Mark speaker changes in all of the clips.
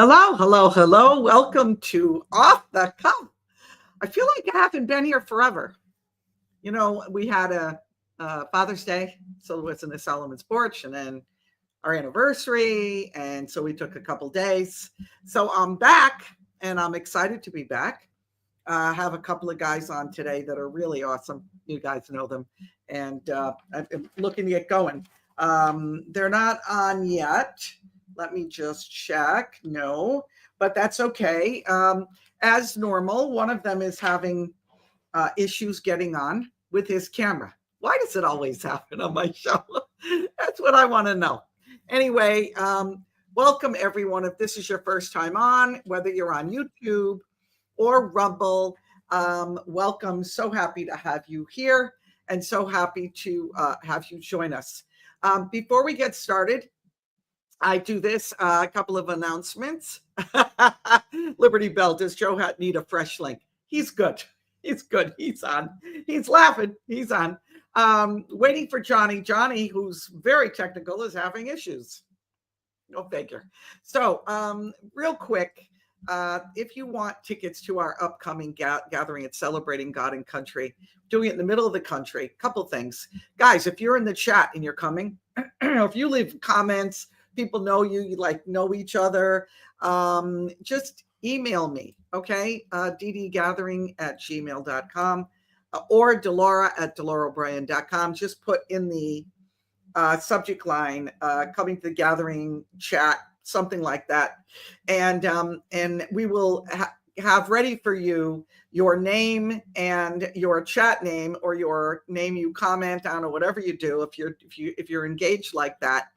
Speaker 1: Hello, hello, hello. Welcome to Off the Cuff. I feel like I haven't been here forever. We had a Father's Day, so it was in the Solomon's Porch, and then our anniversary, and so we took a couple days. So I'm back, and I'm excited to be back. I have a couple of guys on today that are really awesome. You guys know them, and I'm looking to get going. They're not on yet. Let me just check. No, but that's okay. As normal, one of them is having issues getting on with his camera. Why does it always happen on my show? That's what I want to know. Anyway, welcome everyone. If this is your first time on, whether you're on YouTube or Rumble, welcome. So happy to have you here and so happy to have you join us. Before we get started, I do this, a couple of announcements. Liberty Bell, does Joe need a fresh link? He's good. He's good. He's on. He's laughing. He's on. Waiting for Johnny. Johnny, who's very technical, is having issues. Go figure. So real quick, if you want tickets to our upcoming gathering at Celebrating God and Country, doing it in the middle of the country, couple things. Guys, if you're in the chat and you're coming, if you leave comments, people know you like know each other, just email me, okay? ddgathering@gmail.com or delora@delorobrien.com. Just put in the subject line, coming to the gathering chat, something like that. And we will have ready for you your name and your chat name or your name you comment on or whatever you do if you're engaged like that.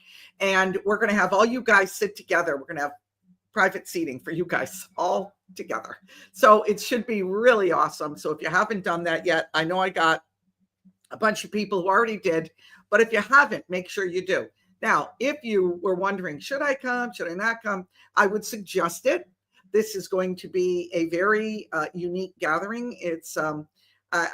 Speaker 1: And we're going to have all you guys sit together. We're going to have private seating for you guys all together. So it should be really awesome. So if you haven't done that yet, I know I got a bunch of people who already did, but if you haven't, make sure you do. Now, if you were wondering, should I come? Should I not come? I would suggest it. This is going to be a very unique gathering. It's I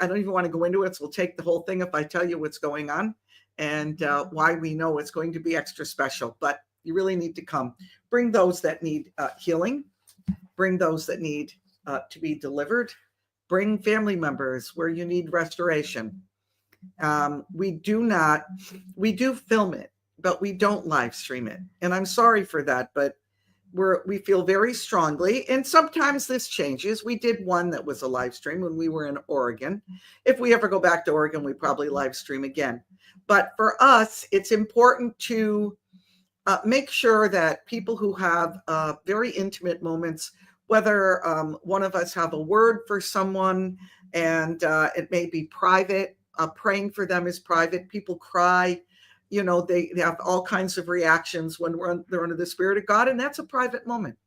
Speaker 1: don't even want to go into it. So we'll take the whole thing if I tell you what's going on and why we know it's going to be extra special. But you really need to come. Bring those that need healing. Bring those that need to be delivered. Bring family members where you need restoration. We do film it, but we don't live stream it. And I'm sorry for that, but we feel very strongly, and sometimes this changes. We did one that was a live stream when we were in Oregon. If we ever go back to Oregon, we probably live stream again. But for us, it's important to make sure that people who have very intimate moments, whether one of us have a word for someone and it may be private, praying for them is private. People cry. They have all kinds of reactions when they're under the Spirit of God, and that's a private moment.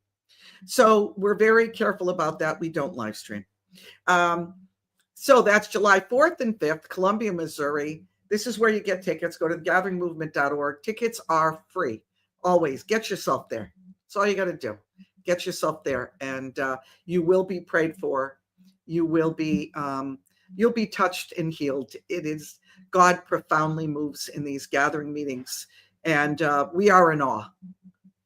Speaker 1: So we're very careful about that. We don't live stream. So that's July 4th and 5th, Columbia, Missouri. This is where you get tickets. Go to thegatheringmovement.org. Tickets are free. Always get yourself there. That's all you got to do. Get yourself there, and you will be prayed for. You will be you'll be touched and healed. It is God profoundly moves in these gathering meetings, and we are in awe.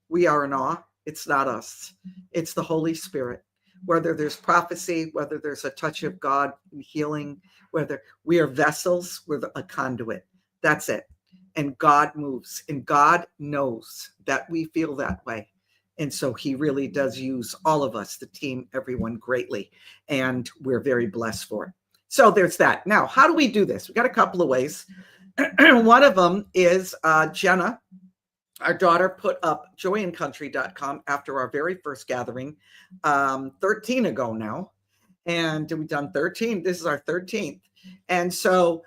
Speaker 1: We are in awe. It's not us. It's the Holy Spirit. Whether there's prophecy, whether there's a touch of God and healing, whether we are vessels, we're a conduit. That's it. And God moves, and God knows that we feel that way. And so he really does use all of us, the team, everyone greatly. And we're very blessed for it. So there's that. Now, how do we do this? We got a couple of ways. One of them is Jenna, our daughter, put up joyandcountry.com after our very first gathering 13 ago now. And we've done 13. This is our 13th. And so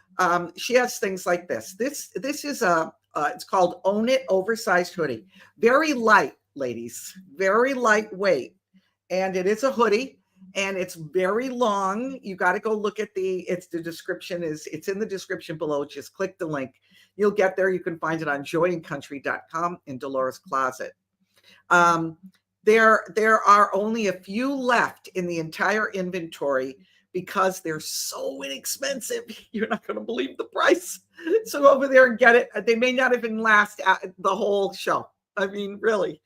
Speaker 1: she has things like this. This is it's called Own It Oversized Hoodie. Very light, ladies. Very lightweight. And it is a hoodie. And it's very long. You got to go look at it's in the description below. Just click the link. You'll get there. You can find it on joyandcountry.com in Dolores Closet. There are only a few left in the entire inventory because they're so inexpensive. You're not going to believe the price. So go over there and get it. They may not even last the whole show. I mean, really.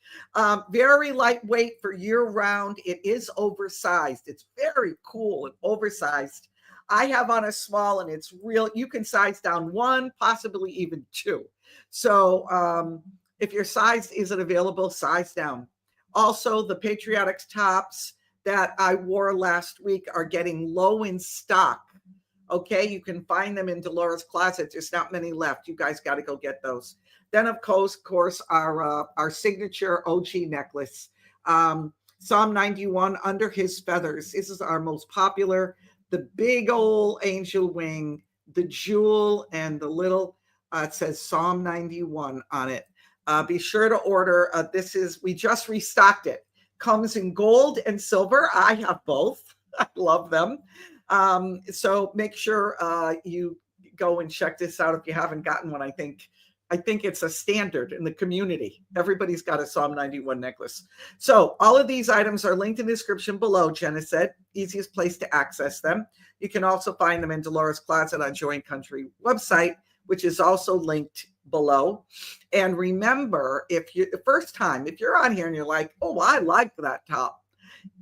Speaker 1: Very lightweight for year round. It is oversized. It's very cool and oversized. I have on a small and it's real. You can size down one, possibly even two. So if your size isn't available, size down. Also, the Patriotics tops that I wore last week are getting low in stock. Okay, you can find them in Delora's closet. There's not many left. You guys got to go get those. Then, of course, our signature OG necklace, Psalm 91, Under His Feathers. This is our most popular. The big old angel wing, the jewel, and the little, it says Psalm 91 on it. Be sure to order. We just restocked it. Comes in gold and silver. I have both. I love them. So make sure you go and check this out if you haven't gotten one. I think it's a standard in the community. Everybody's got a Psalm 91 necklace. So all of these items are linked in the description below. Jenna said, easiest place to access them. You can also find them in Delora's Closet on Join Country website, which is also linked below. And remember, if you're on here and you're like, oh, I like that top.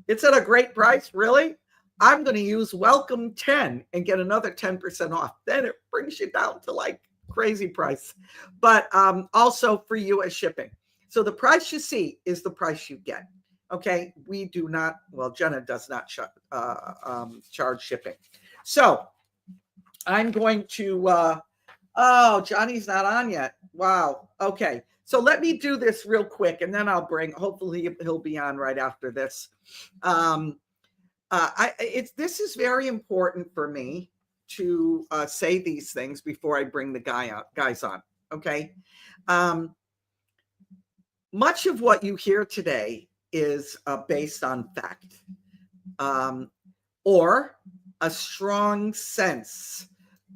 Speaker 1: It's at a great price, really? I'm going to use welcome 10 and get another 10% off. Then it brings you down to like crazy price, but also free U.S. shipping. So the price you see is the price you get. Okay. We do not, well, Jenna does not charge shipping. So I'm going to, Johnny's not on yet. Wow. Okay. So let me do this real quick and then hopefully he'll be on right after this. This is very important for me to say these things before I bring the guys on. Okay. Much of what you hear today is based on fact or a strong sense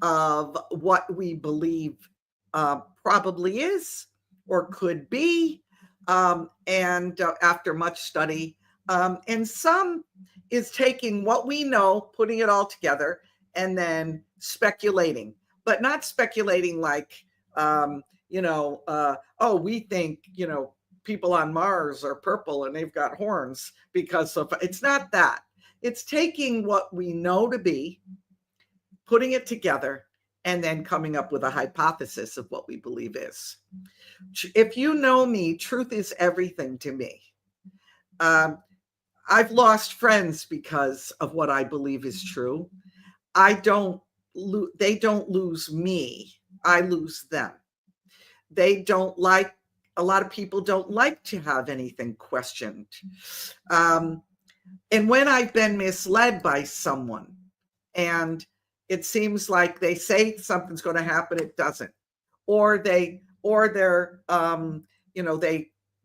Speaker 1: of what we believe probably is or could be, and after much study, and some is taking what we know, putting it all together, and then speculating, but not speculating like, we think, people on Mars are purple and they've got horns because of, it's not that. It's taking what we know to be, putting it together, and then coming up with a hypothesis of what we believe is. If you know me, truth is everything to me. I've lost friends because of what I believe is true. They don't lose me. I lose them. A lot of people don't like to have anything questioned. And when I've been misled by someone and it seems like they say something's going to happen, it doesn't, or they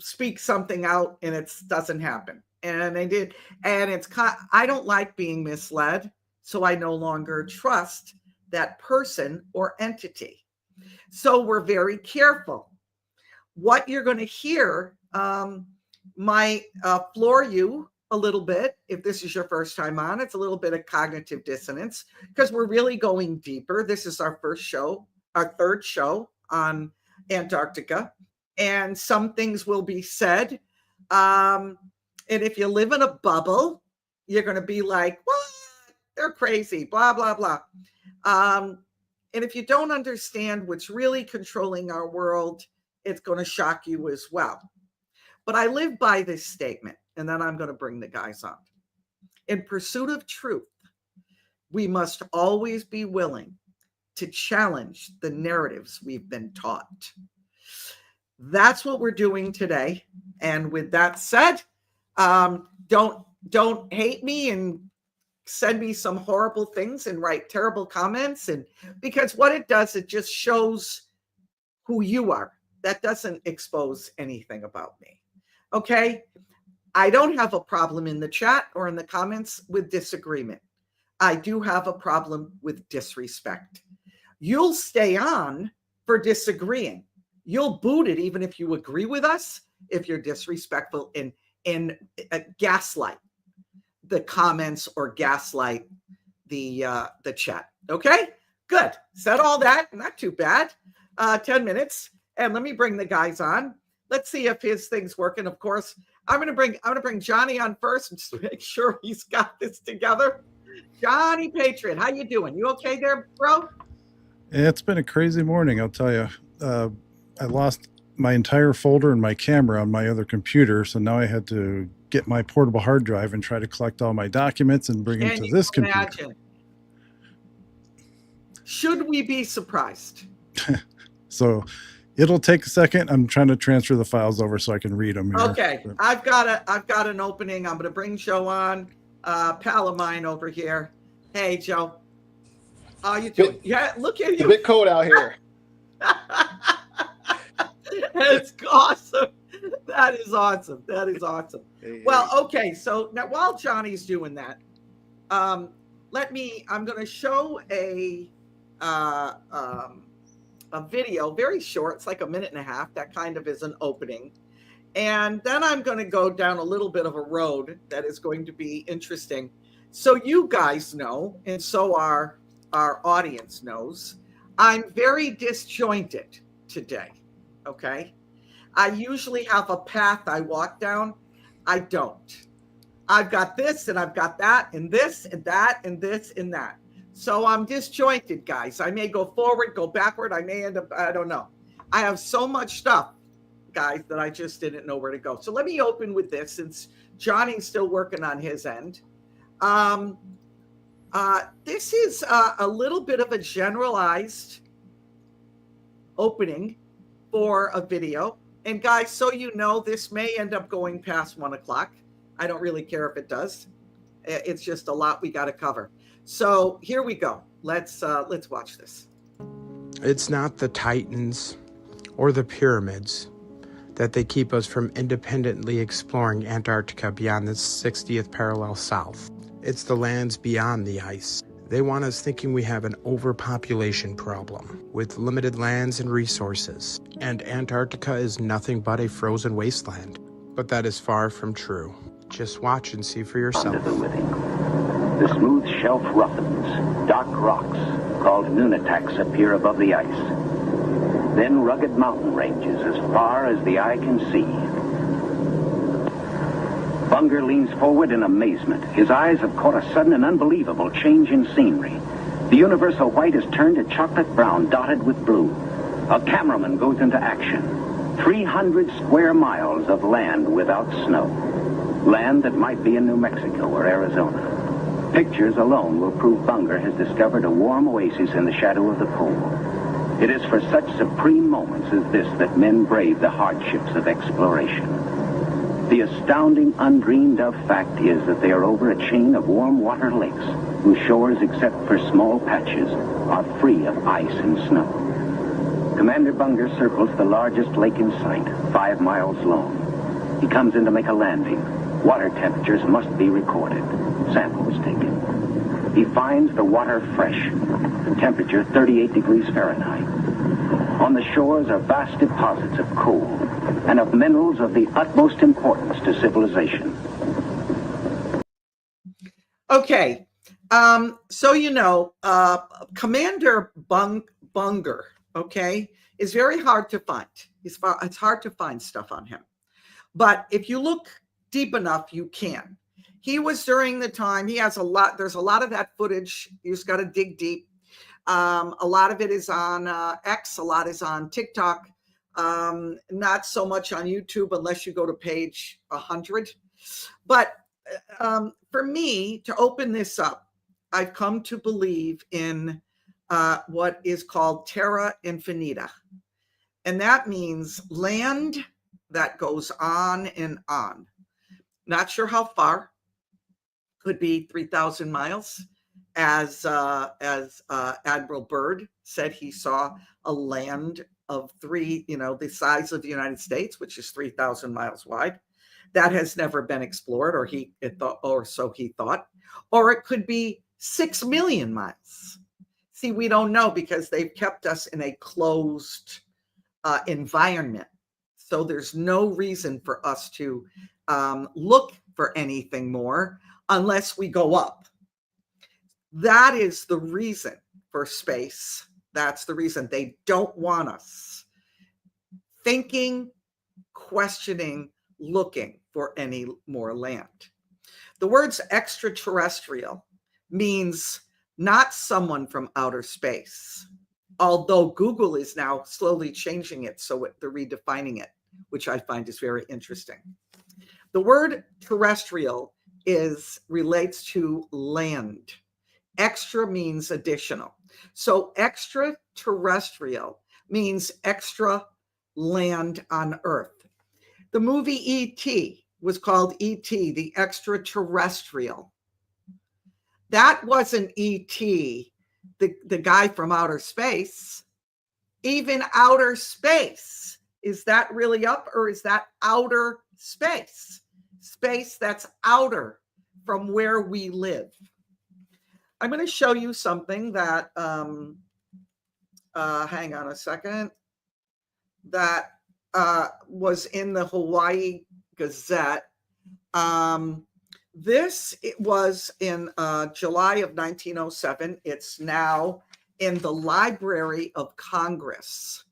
Speaker 1: speak something out and it doesn't happen. And they did. And I don't like being misled. So I no longer trust that person or entity. So we're very careful. What you're going to hear might floor you a little bit. If this is your first time on, it's a little bit of cognitive dissonance because we're really going deeper. This is our third show on Antarctica. And some things will be said. And if you live in a bubble, you're going to be like, what? They're crazy, blah, blah, blah. And if you don't understand what's really controlling our world, it's going to shock you as well. But I live by this statement, and then I'm going to bring the guys on. In pursuit of truth, we must always be willing to challenge the narratives we've been taught. That's what we're doing today. And with that said, don't hate me and send me some horrible things and write terrible comments. And because what it does, it just shows who you are. That doesn't expose anything about me. Okay. I don't have a problem in the chat or in the comments with disagreement. I do have a problem with disrespect. You'll stay on for disagreeing. You'll boot it even if you agree with us, if you're disrespectful and gaslight the comments or gaslight the chat. Okay, good. Said all that. Not too bad. 10 minutes. And let me bring the guys on. let's see if his thing's working. Of course, I'm gonna bring Johnny on first and just make sure he's got this together. Johnny Patriot, how you doing? You okay there, bro?
Speaker 2: It's been a crazy morning, I'll tell you. I lost my entire folder and my camera on my other computer, so now I had to get my portable hard drive and try to collect all my documents and bring them to this computer.
Speaker 1: Should we be surprised?
Speaker 2: So it'll take a second. I'm trying to transfer the files over so I can read them here.
Speaker 1: Okay, I've got an opening. I'm going to bring Joe on, pal of mine over here. Hey, Joe. How you doing? Yeah, look at you.
Speaker 3: It's a bit cold out here.
Speaker 1: It's awesome. That is awesome. That is awesome. Well, okay. So now while Johnny's doing that, I'm going to show a video, very short. It's like a minute and a half. That kind of is an opening. And then I'm going to go down a little bit of a road that is going to be interesting. So you guys know, and so our audience knows, I'm very disjointed today. Okay. I usually have a path I walk down. I don't. I've got this and I've got that and this and that and this and that. So I'm disjointed, guys. I may go forward, go backward. I may end up, I don't know. I have so much stuff, guys, that I just didn't know where to go. So let me open with this since Johnny's still working on his end. This is a little bit of a generalized opening for a video. And guys, so you know, this may end up going past 1 o'clock. I don't really care if it does. It's just a lot we got to cover. So here we go. Let's watch this.
Speaker 4: It's not the Titans or the pyramids that they keep us from independently exploring Antarctica beyond the 60th parallel south. It's the lands beyond the ice. They want us thinking we have an overpopulation problem with limited lands and resources, and Antarctica is nothing but a frozen wasteland. But that is far from true. Just watch and see for yourself.
Speaker 5: Under the living. The smooth shelf roughens. Dark rocks, called nunataks, appear above the ice. Then rugged mountain ranges as far as the eye can see. Bunger leans forward in amazement. His eyes have caught a sudden and unbelievable change in scenery. The universal white has turned to chocolate brown, dotted with blue. A cameraman goes into action. 300 square miles of land without snow. Land that might be in New Mexico or Arizona. Pictures alone will prove Bunger has discovered a warm oasis in the shadow of the pole. It is for such supreme moments as this that men brave the hardships of exploration. The astounding, undreamed of fact is that they are over a chain of warm water lakes, whose shores, except for small patches, are free of ice and snow. Commander Bunger circles the largest lake in sight, 5 miles long. He comes in to make a landing. Water temperatures must be recorded. Samples taken. He finds the water fresh. The temperature 38 degrees Fahrenheit. On the shores are vast deposits of coal and of minerals of the utmost importance to civilization.
Speaker 1: Okay, so you know, Commander Bunger, okay, is very hard to find. It's hard to find stuff on him. But if you look deep enough, you can. He was during the time, there's a lot of that footage. You just got to dig deep. A lot of it is on X, a lot is on TikTok, not so much on YouTube unless you go to page 100. But for me, to open this up, I've come to believe in what is called terra infinita. And that means land that goes on and on. Not sure how far. Could be 3,000 miles. As Admiral Byrd said, he saw a land of the size of the United States, which is 3,000 miles wide. That has never been explored, or so he thought. Or it could be 6 million miles. See, we don't know because they've kept us in a closed environment. So there's no reason for us to look for anything more unless we go up. That is the reason for space. That's the reason they don't want us thinking questioning, looking for any more land. The words extraterrestrial means not someone from outer space, although Google is now slowly changing it, so they're redefining it, which I find is very interesting. The word terrestrial relates to land. Extra means additional. So extraterrestrial means extra land on Earth. The movie E.T. was called E.T., the extraterrestrial. That wasn't E.T., the guy from outer space. Even outer space, is that really up, or is that outer space? Space that's outer from where we live. I'm going to show you something that, hang on a second, that was in the Hawaii Gazette. It was in July of 1907. It's now in the Library of Congress.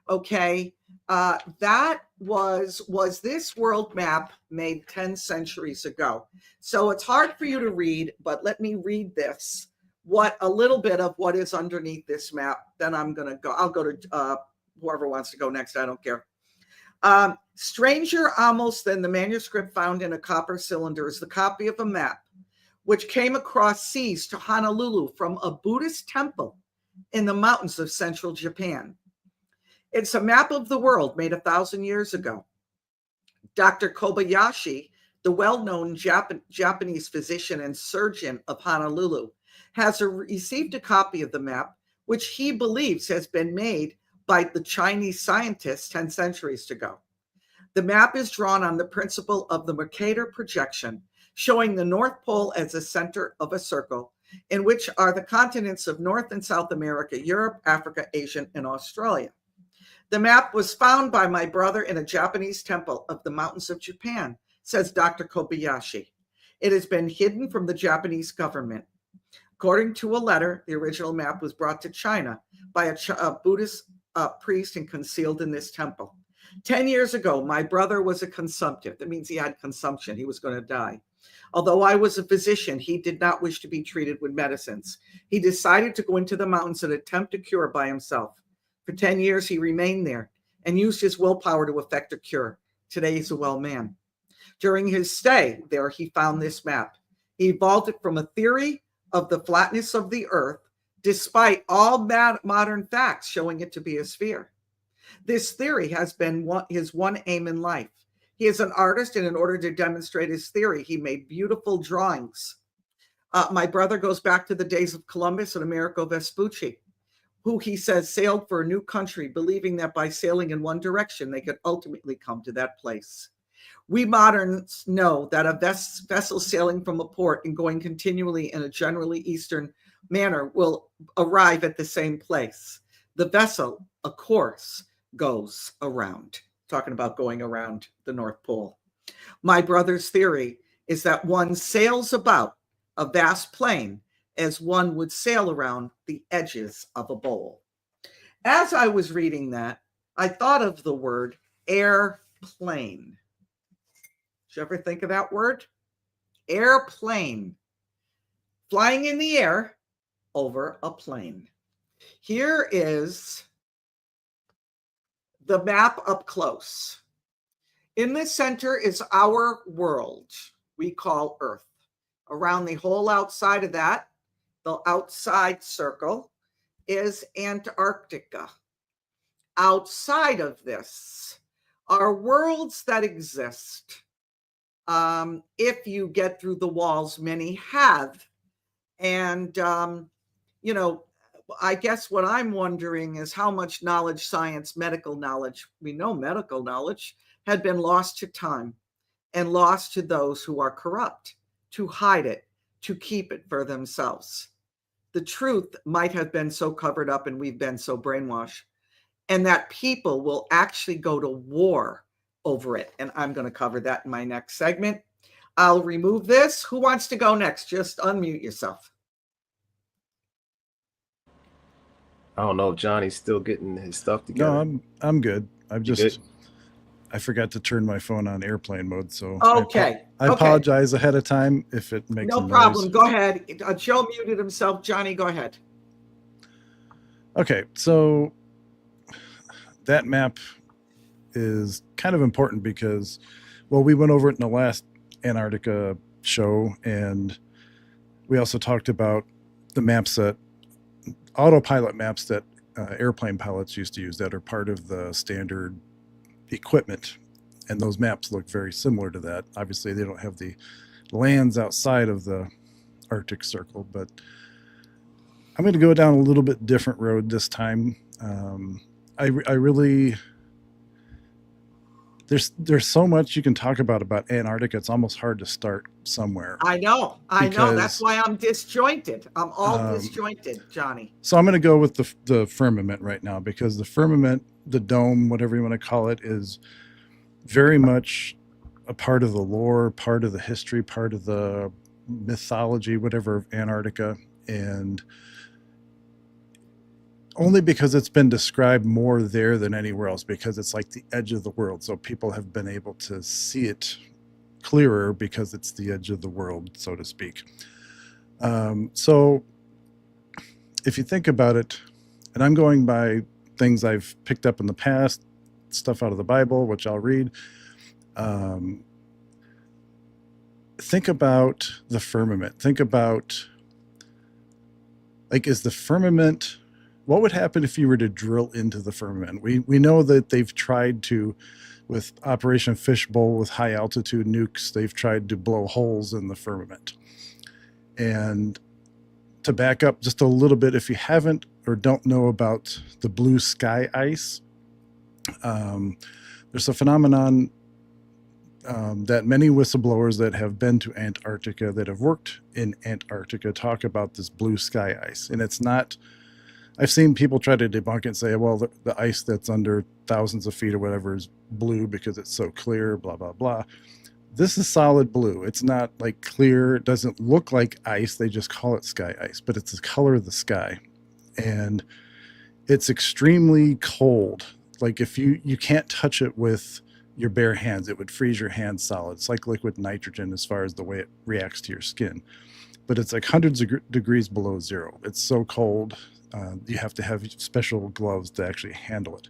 Speaker 1: Okay, that was this world map made 10 centuries ago. So it's hard for you to read, but let me read this. A little bit of what is underneath this map. Then I'll go to whoever wants to go next. I don't care. Stranger almost than the manuscript found in a copper cylinder is the copy of a map which came across seas to Honolulu from a Buddhist temple in the mountains of central Japan. It's a map of the world made 1,000 years ago. Dr. Kobayashi, the well-known Japanese physician and surgeon of Honolulu, has received a copy of the map, which he believes has been made by the Chinese scientists 10 centuries ago. The map is drawn on the principle of the Mercator projection, showing the North Pole as the center of a circle, in which are the continents of North and South America, Europe, Africa, Asia, and Australia. The map was found by my brother in a Japanese temple of the mountains of Japan, says Dr. Kobayashi. It has been hidden from the Japanese government. According to a letter, the original map was brought to China by a Buddhist priest and concealed in this temple. 10 years ago, my brother was a consumptive. That means he had consumption. He was going to die. Although I was a physician, he did not wish to be treated with medicines. He decided to go into the mountains and attempt a cure by himself. For 10 years, he remained there and used his willpower to effect a cure. Today, he's a well man. During his stay there, he found this map. He evolved it from a theory of the flatness of the earth, despite all modern facts showing it to be a sphere. This theory has been his one aim in life. He is an artist, and in order to demonstrate his theory, he made beautiful drawings. My brother goes back to the days of Columbus and Amerigo Vespucci, who he says sailed for a new country, believing that by sailing in one direction, they could ultimately come to that place. We moderns know that a vessel sailing from a port and going continually in a generally eastern manner will arrive at the same place. The vessel, of course, goes around. Talking about going around the North Pole. My brother's theory is that one sails about a vast plain as one would sail around the edges of a bowl. As I was reading that, I thought of the word airplane. Did you ever think of that word? Airplane. Flying in the air over a plane. Here is the map up close. In the center is our world we call Earth. Around the whole outside of that, the outside circle, is Antarctica. Outside of this are worlds that exist. If you get through the walls, many have. And, I guess what I'm wondering is how much knowledge, science, medical knowledge, we know medical knowledge, had been lost to time and lost to those who are corrupt, to hide it, to keep it for themselves. The truth might have been so covered up and we've been so brainwashed, and that people will actually go to war over it. And I'm going to cover that in my next segment. I'll remove this. Who wants to go next? Just unmute yourself.
Speaker 3: I don't know if Johnny's still getting his stuff together.
Speaker 2: No, I'm good. I forgot to turn my phone on airplane mode, so
Speaker 1: Okay.
Speaker 2: I apologize ahead of time if it makes
Speaker 1: No
Speaker 2: a
Speaker 1: problem.
Speaker 2: noise.
Speaker 1: Go ahead. Joe muted himself. Johnny, go ahead.
Speaker 2: Okay, so that map is kind of important because, well, we went over it in the last Antarctica show, and we also talked about the maps that autopilot maps that airplane pilots used to use that are part of the standard equipment, and those maps look very similar to that. Obviously, they don't have the lands outside of the Arctic Circle, but I'm going to go down a little bit different road this time. I really there's so much you can talk about Antarctica. It's almost hard to start somewhere.
Speaker 1: I know. That's why I'm disjointed. I'm all disjointed, Johnny.
Speaker 2: So I'm going to go with the firmament right now, because the firmament, the dome, whatever you want to call it, is very much a part of the lore, part of the history, part of the mythology, whatever, of Antarctica. And only because it's been described more there than anywhere else, because it's like the edge of the world. So people have been able to see it clearer because it's the edge of the world, so to speak. So if you think about it, and I'm going by things I've picked up in the past, stuff out of the Bible, which I'll read. Think about the firmament. Think about, like, is the firmament, what would happen if you were to drill into the firmament? We know that they've tried to, with Operation Fishbowl, with high altitude nukes, they've tried to blow holes in the firmament. And to back up just a little bit, if you haven't or don't know about the blue sky ice, there's a phenomenon that many whistleblowers that have been to Antarctica, that have worked in Antarctica, talk about this blue sky ice. And it's not, I've seen people try to debunk it and say, well, the ice that's under thousands of feet or whatever is blue because it's so clear, blah, blah, blah. This is solid blue. It's not like clear. It doesn't look like ice. They just call it sky ice, but it's the color of the sky. And it's extremely cold. Like, if you can't touch it with your bare hands, it would freeze your hands solid. It's like liquid nitrogen as far as the way it reacts to your skin. But it's like hundreds of degrees below zero. It's so cold. You have to have special gloves to actually handle it.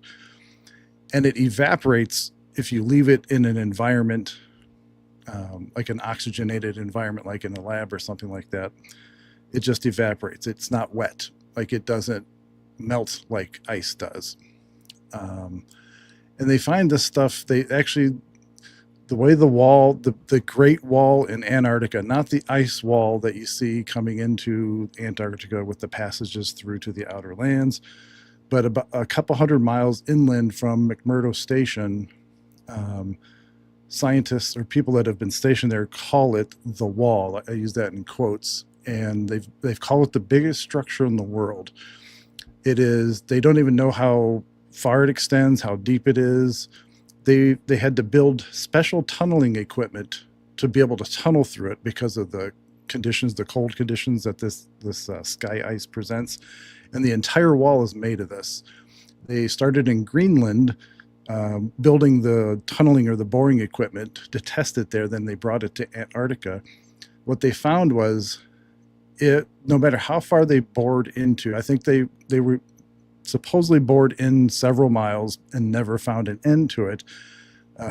Speaker 2: And it evaporates if you leave it in an environment, like an oxygenated environment, like in a lab or something like that. It just evaporates. It's not wet. Like, it doesn't melt like ice does. And they find this stuff, they actually, the way the wall, the Great Wall in Antarctica, not the ice wall that you see coming into Antarctica with the passages through to the outer lands, but about a couple hundred miles inland from McMurdo Station, scientists or people that have been stationed there call it the wall. I use that in quotes, and they've called it the biggest structure in the world. It is, they don't even know how far it extends, how deep it is. They had to build special tunneling equipment to be able to tunnel through it because of the conditions, the cold conditions that this sky ice presents. And the entire wall is made of this. They started in Greenland, building the tunneling or the boring equipment to test it there. Then they brought it to Antarctica. What they found was, no matter how far they bored into, I think they were supposedly bored in several miles and never found an end to it.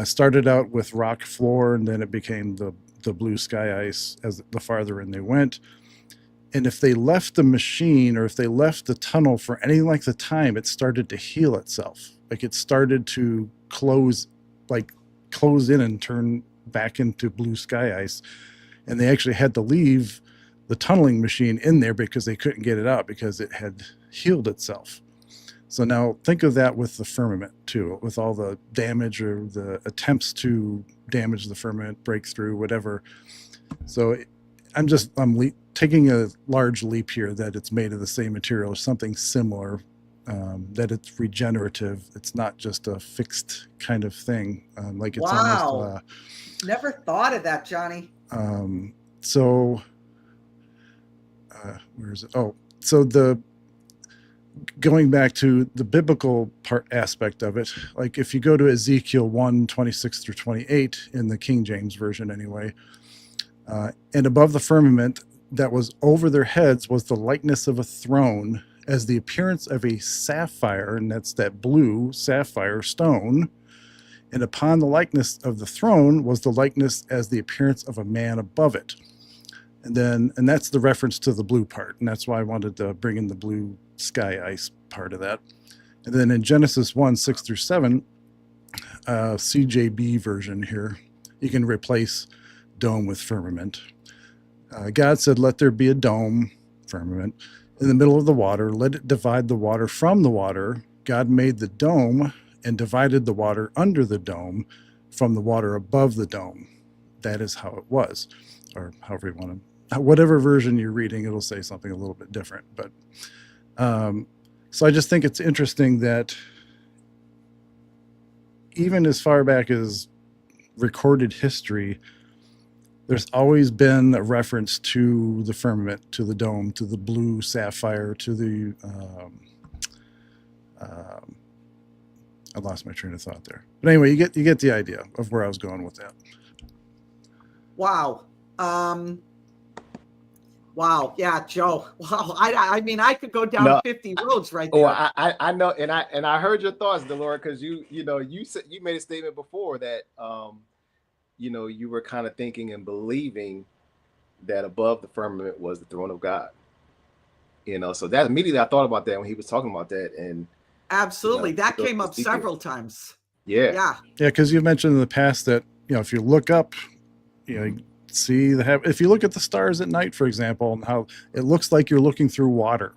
Speaker 2: Started out with rock floor, and then it became the blue sky ice as the farther in they went. And if they left the machine, or if they left the tunnel for any length of time, it started to heal itself. Like, it started to close in and turn back into blue sky ice. And they actually had to leave the tunneling machine in there because they couldn't get it out because it had healed itself. So now think of that with the firmament too, with all the damage or the attempts to damage the firmament, break through, whatever. So I'm taking a large leap here that it's made of the same material or something similar, that it's regenerative. It's not just a fixed kind of thing. Like, it's almost,
Speaker 1: never thought of that, Johnny.
Speaker 2: So where is it? Oh, so going back to the biblical part aspect of it, like if you go to Ezekiel 1:26-28 in the King James Version anyway, and above the firmament that was over their heads was the likeness of a throne, as the appearance of a sapphire, and that's that blue sapphire stone. And upon the likeness of the throne was the likeness as the appearance of a man above it. And that's the reference to the blue part. And that's why I wanted to bring in the blue sky ice part of that. And then in Genesis 1:6-7, CJB version here, you can replace dome with firmament. God said, let there be a dome, firmament, in the middle of the water. Let it divide the water from the water. God made the dome and divided the water under the dome from the water above the dome. That is how it was, or however you want to, whatever version you're reading, it'll say something a little bit different. But so I just think it's interesting that even as far back as recorded history, there's always been a reference to the firmament, to the dome, to the blue sapphire, to the I lost my train of thought there. But anyway, you get the idea of where I was going with that.
Speaker 1: Wow. Wow. Yeah, Joe. Wow. I mean, I could go down 50 roads right there.
Speaker 3: Oh, I know, and I heard your thoughts, Delora, because you said, you made a statement before that you were kind of thinking and believing that above the firmament was the throne of God. So that immediately I thought about that when he was talking about that. And
Speaker 1: absolutely, that came up several times.
Speaker 3: Yeah,
Speaker 2: because you mentioned in the past that if you look up, see if you look at the stars at night, for example, and how it looks like you're looking through water.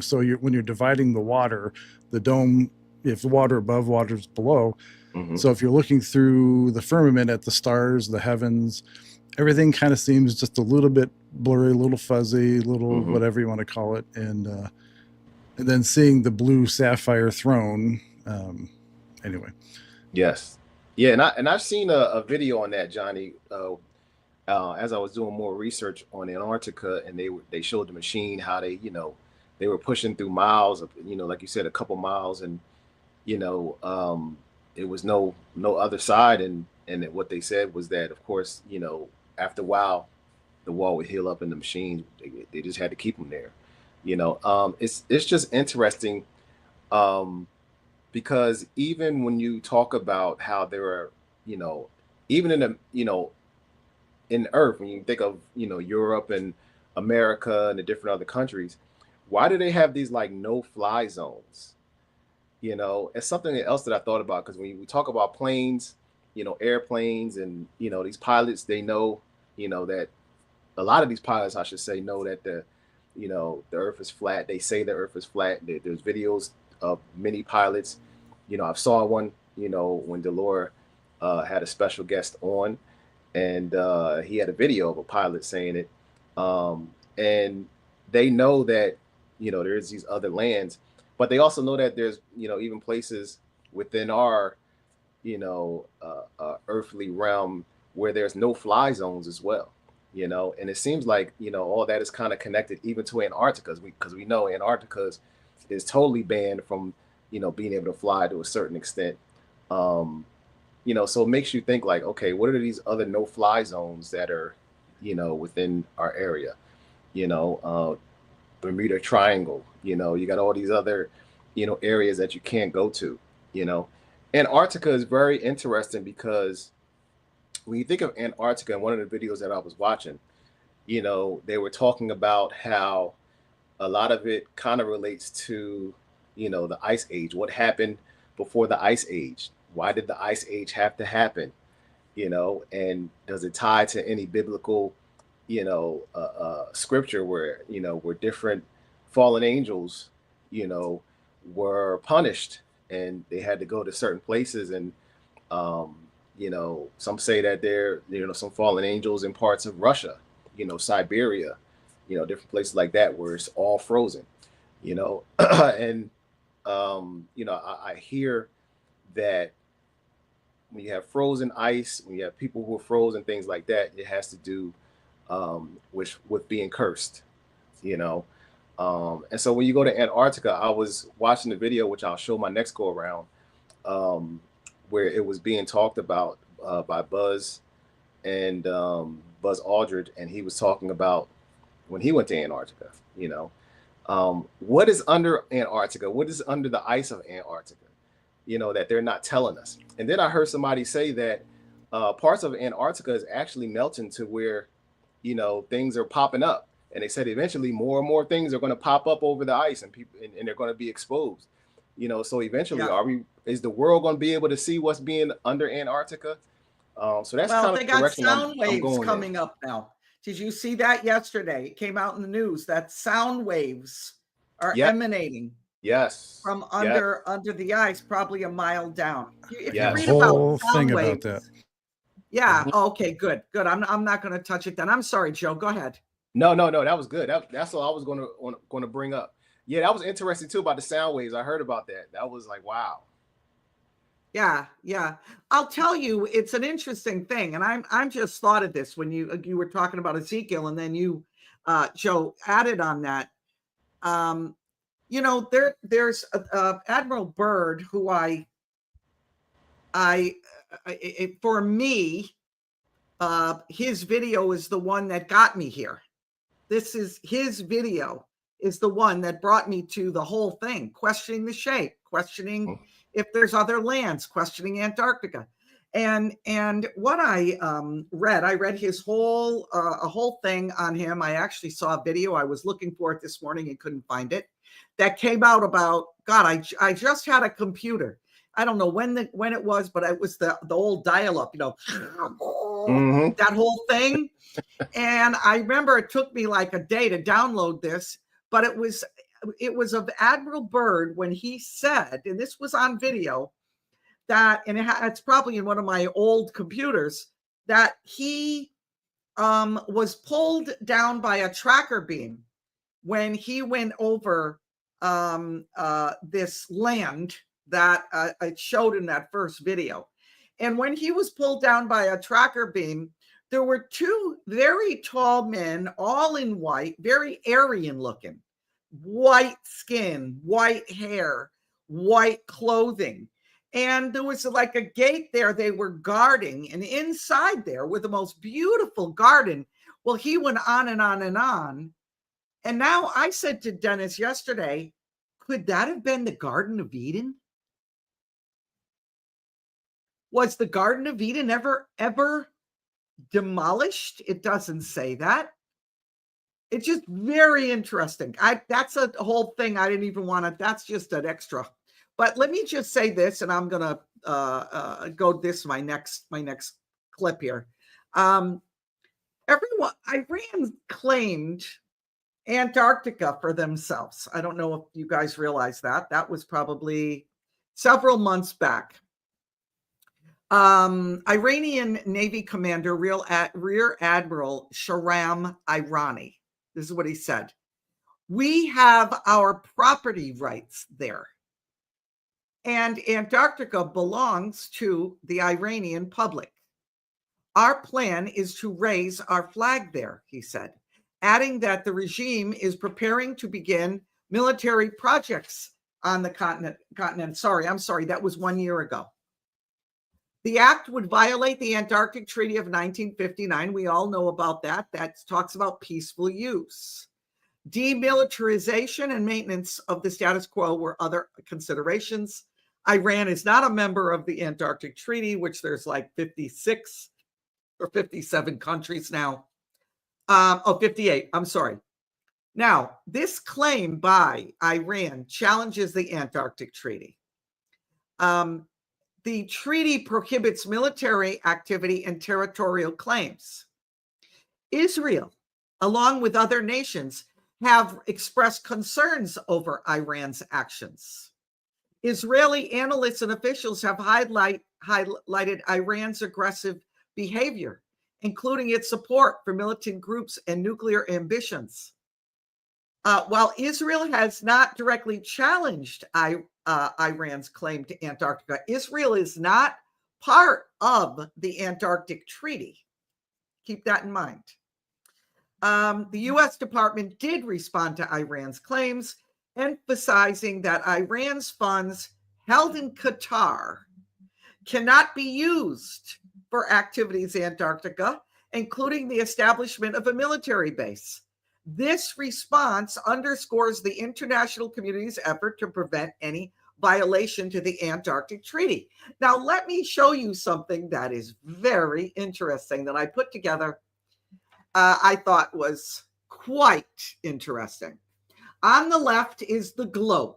Speaker 2: So when you're dividing the water, the dome, if the water above, water's below. Mm-hmm. So if you're looking through the firmament at the stars, the heavens, everything kind of seems just a little bit blurry, a little fuzzy, a little whatever you want to call it, and then seeing the blue sapphire throne. Anyway.
Speaker 3: Yes. Yeah, and I've seen a video on that, Johnny. As I was doing more research on Antarctica, and they showed the machine how they they were pushing through miles of like you said, a couple miles, and it was no other side, and what they said was that, of course, after a while the wall would heal up in the machine. They just had to keep them there. It's just interesting, because even when you talk about how there are even in the in Earth, when you think of Europe and America and the different other countries, why do they have these like no-fly zones? It's something else that I thought about, because when we talk about planes, airplanes, and these pilots, they know that a lot of these pilots, I should say, know that the Earth is flat. They say the Earth is flat. There's videos of many pilots. I saw one when Delora had a special guest on, and he had a video of a pilot saying it, and they know that there's these other lands, but they also know that there's even places within our earthly realm where there's no fly zones as well. And it seems like all that is kind of connected even to Antarctica, because we know Antarctica is totally banned from being able to fly to a certain extent. So it makes you think like, okay, what are these other no-fly zones that are, within our area? Bermuda Triangle, you got all these other, areas that you can't go to. Antarctica is very interesting, because when you think of Antarctica, in one of the videos that I was watching, they were talking about how a lot of it kind of relates to, the Ice Age. What happened before the Ice Age? Why did the Ice Age have to happen? And does it tie to any biblical, scripture where, where different fallen angels, were punished and they had to go to certain places? And, some say that there, some fallen angels in parts of Russia, Siberia, different places like that where it's all frozen, and, I hear that when you have frozen ice, when you have people who are frozen, things like that, it has to do with being cursed, And so when you go to Antarctica, I was watching the video, which I'll show my next go around, where it was being talked about by Buzz and Buzz Aldrin, and he was talking about when he went to Antarctica. What is under Antarctica? What is under the ice of Antarctica? That they're not telling us. And then I heard somebody say that parts of Antarctica is actually melting to where, things are popping up. And they said eventually more and more things are going to pop up over the ice, and people and they're going to be exposed. So eventually, is the world going to be able to see what's being under Antarctica? So that's kind of
Speaker 1: they got
Speaker 3: direction
Speaker 1: sound
Speaker 3: I'm
Speaker 1: waves
Speaker 3: going
Speaker 1: coming up now. Did you see that yesterday? It came out in the news that sound waves are emanating from under the ice, probably a mile down. If you read
Speaker 2: whole
Speaker 1: about sound
Speaker 2: thing
Speaker 1: waves,
Speaker 2: about that.
Speaker 1: Yeah. Okay, good. I'm not going to touch it then. I'm sorry, Joe. Go ahead.
Speaker 3: No, that was good. That's all I was going to bring up. Yeah, that was interesting too about the sound waves. I heard about that. That was like, wow.
Speaker 1: Yeah. I'll tell you, it's an interesting thing, and I'm just thought of this when you were talking about Ezekiel, and then you, Joe, added on that. There's Admiral Byrd, who for me, his video is the one that got me here. His video is the one that brought me to the whole thing, questioning the shape, questioning if there's other lands, questioning Antarctica. And what I read his whole a whole thing on him. I actually saw a video. I was looking for it this morning and couldn't find it. That came out about, God, I just had a computer. I don't know when it was, but it was the old dial-up, that whole thing. And I remember it took me like a day to download this, but it was of Admiral Byrd when he said, and this was on video, that, and it's probably in one of my old computers, that he was pulled down by a tracker beam when he went over this land that I showed in that first video. And when he was pulled down by a tracker beam, there were two very tall men, all in white, very Aryan looking, white skin, white hair, white clothing. And there was like a gate there they were guarding, and inside there with the most beautiful garden. Well, he went on and on and on. And now I said to Dennis yesterday, could that have been the Garden of Eden? Was the Garden of Eden ever demolished? It doesn't say that. It's just very interesting. That's a whole thing. I didn't even want to, that's just an extra. But let me just say this, and I'm going to go this, my next clip here. Iran claimed Antarctica for themselves. I don't know if you guys realize that. That was probably several months back. Iranian Navy Commander Rear Admiral Shahram Irani. This is what he said. We have our property rights there. And Antarctica belongs to the Iranian public. Our plan is to raise our flag there, he said, adding that the regime is preparing to begin military projects on the continent. Sorry, that was 1 year ago. The act would violate the Antarctic Treaty of 1959. We all know about that. That talks about peaceful use. Demilitarization and maintenance of the status quo were other considerations. Iran is not a member of the Antarctic Treaty, which there's like 56 or 57 countries now. 58, I'm sorry. Now, this claim by Iran challenges the Antarctic Treaty. The treaty prohibits military activity and territorial claims. Israel, along with other nations, have expressed concerns over Iran's actions. Israeli analysts and officials have highlighted Iran's aggressive behavior, including its support for militant groups and nuclear ambitions. While Israel has not directly challenged Iran's claim to Antarctica, Israel is not part of the Antarctic Treaty. Keep that in mind. The U.S. Department did respond to Iran's claims, emphasizing that Iran's funds held in Qatar cannot be used for activities in Antarctica, including the establishment of a military base. This response underscores the international community's effort to prevent any violation to the Antarctic Treaty. Now, let me show you something that is very interesting that I put together. I thought was quite interesting. On the left is the globe.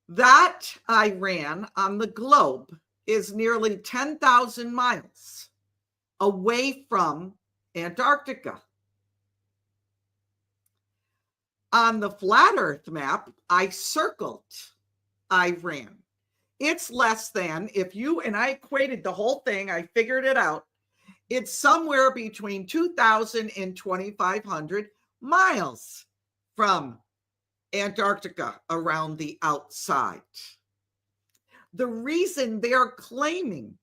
Speaker 1: That Iran on the globe is nearly 10,000 miles away from Antarctica. On the flat Earth map, I circled Iran. It's less than, if you, and I equated the whole thing, I figured it out, it's somewhere between 2,000 and 2,500 miles from Antarctica around the outside. The reason they're claiming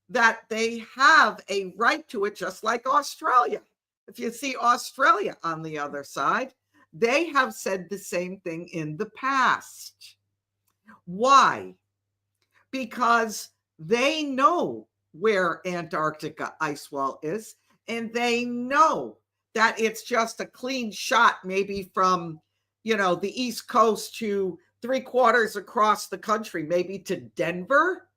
Speaker 1: that they have a right to it, just like Australia. If you see Australia on the other side, they have said the same thing in the past. Why? Because they know where Antarctica ice wall is, and they know that it's just a clean shot, maybe from, the East Coast to 3/4 across the country, maybe to Denver.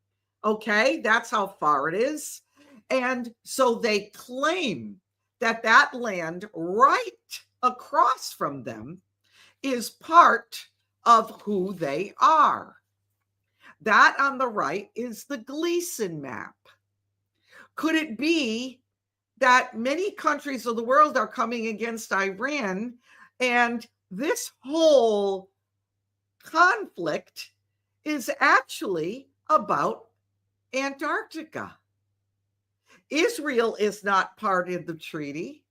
Speaker 1: Okay, that's how far it is. And so they claim that that land right across from them is part of who they are. That on the right is the Gleason map. Could it be that many countries of the world are coming against Iran, and this whole conflict is actually about Antarctica? Israel is not part of the treaty.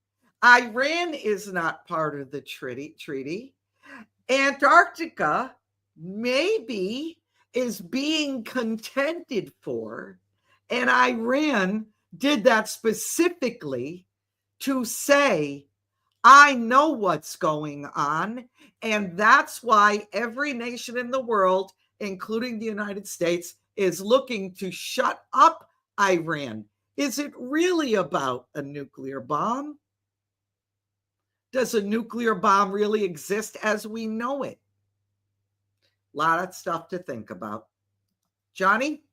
Speaker 1: Iran is not part of the treaty. Antarctica maybe is being contended for, and Iran did that specifically to say, I know what's going on, and that's why every nation in the world, including the United States, is looking to shut up Iran. Is it really about a nuclear bomb? Does a nuclear bomb really exist as we know it? A lot of stuff to think about. Johnny?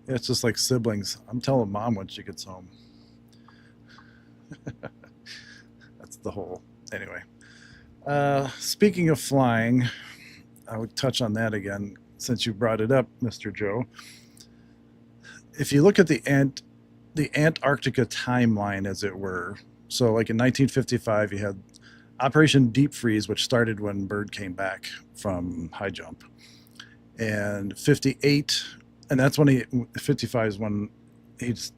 Speaker 2: Yeah, it's just like siblings. I'm telling mom when she gets home. That's the whole. Anyway, speaking of flying, I would touch on that again since you brought it up, Mr. Joe. If you look at the Antarctica timeline, as it were, so like in 1955, you had Operation Deep Freeze, which started when Byrd came back from high jump, and 58. And that's when 55 is when he's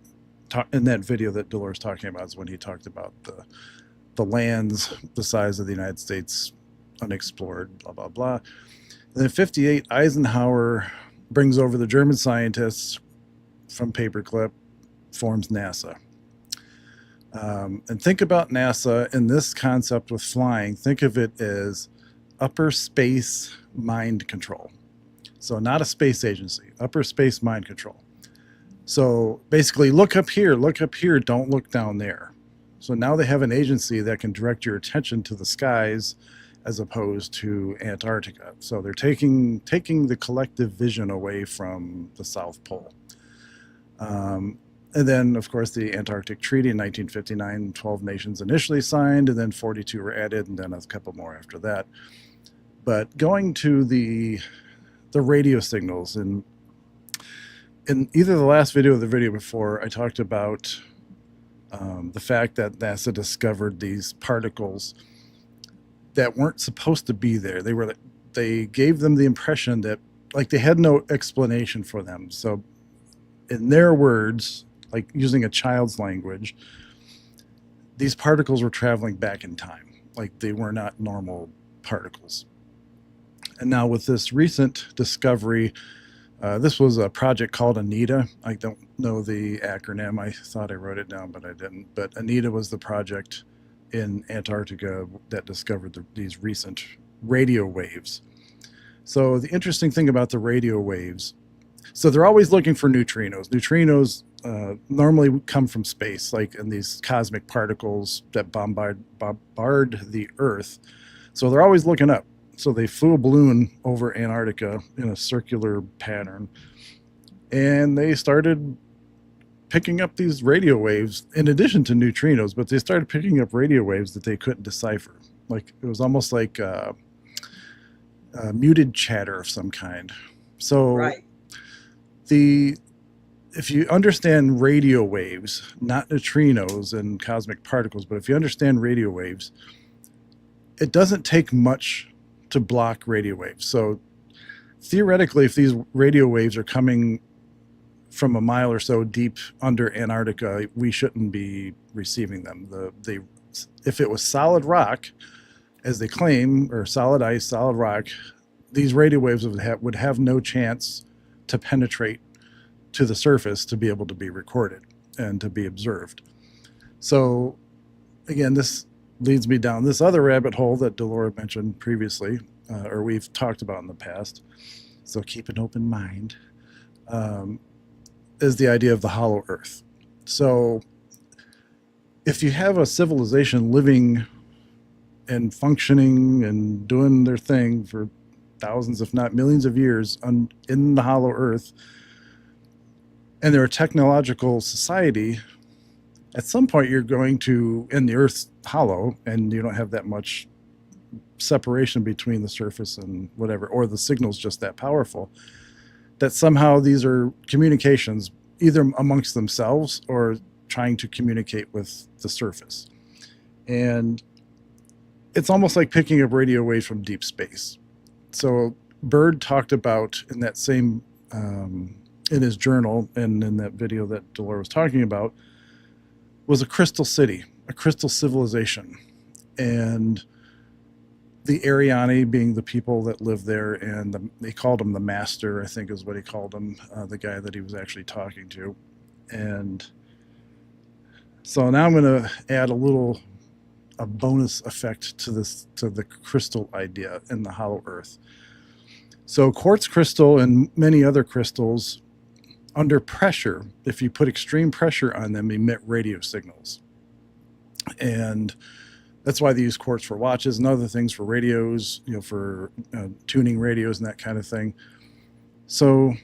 Speaker 2: in that video that Delora talking about, is when he talked about the lands the size of the United States unexplored, blah, blah, blah. And then 58, Eisenhower brings over the German scientists from Paperclip, forms NASA. And think about NASA in this concept with flying. Think of it as upper space mind control. So not a space agency, upper space mind control. So basically, look up here, don't look down there. So now they have an agency that can direct your attention to the skies as opposed to Antarctica. So they're taking the collective vision away from the South Pole. And then, of course, the Antarctic Treaty in 1959, 12 nations initially signed, and then 42 were added, and then a couple more after that. But going to the radio signals, and in either the last video or the video before, I talked about the fact that NASA discovered these particles that weren't supposed to be there. They gave them the impression that, like, they had no explanation for them. So in their words, like using a child's language, these particles were traveling back in time. Like, they were not normal particles. And now with this recent discovery This was a project called Anita. I don't know the acronym. I thought I wrote it down, but I didn't. But Anita was the project in Antarctica that discovered these recent radio waves. So the interesting thing about the radio waves, so they're always looking for neutrinos. Neutrinos normally come from space, like in these cosmic particles that bombard the Earth. So they're always looking up. So they flew a balloon over Antarctica in a circular pattern, and they started picking up these radio waves in addition to neutrinos, but they started picking up radio waves that they couldn't decipher. Like it was almost like muted chatter of some kind. So
Speaker 1: Right.
Speaker 2: If you understand radio waves, not neutrinos and cosmic particles, but if you understand radio waves, it doesn't take much to block radio waves. So theoretically, if these radio waves are coming from a mile or so deep under Antarctica, we shouldn't be receiving them. If it was solid rock, as they claim, or solid ice, solid rock, these radio waves would have no chance to penetrate to the surface to be able to be recorded and to be observed. So again, this leads me down this other rabbit hole that Delora mentioned previously, or we've talked about in the past. So keep an open mind, is the idea of the hollow earth. So if you have a civilization living and functioning and doing their thing for thousands, if not millions of years in the hollow earth, and they're a technological society, at some point you're going to, and the earth's hollow and you don't have that much separation between the surface and whatever, or the signal's just that powerful, that somehow these are communications either amongst themselves or trying to communicate with the surface. And it's almost like picking up radio waves from deep space. So Bird talked about in that same, in his journal and in that video that Delora was talking about, was a crystal city, a crystal civilization. And the Ariani being the people that live there, and they called him the master, I think is what he called him, the guy that he was actually talking to. And so now I'm going to add a bonus effect to the crystal idea in the hollow earth. So quartz crystal and many other crystals, under pressure, if you put extreme pressure on them, emit radio signals. And that's why they use quartz for watches and other things, for radios, for tuning radios and that kind of thing. So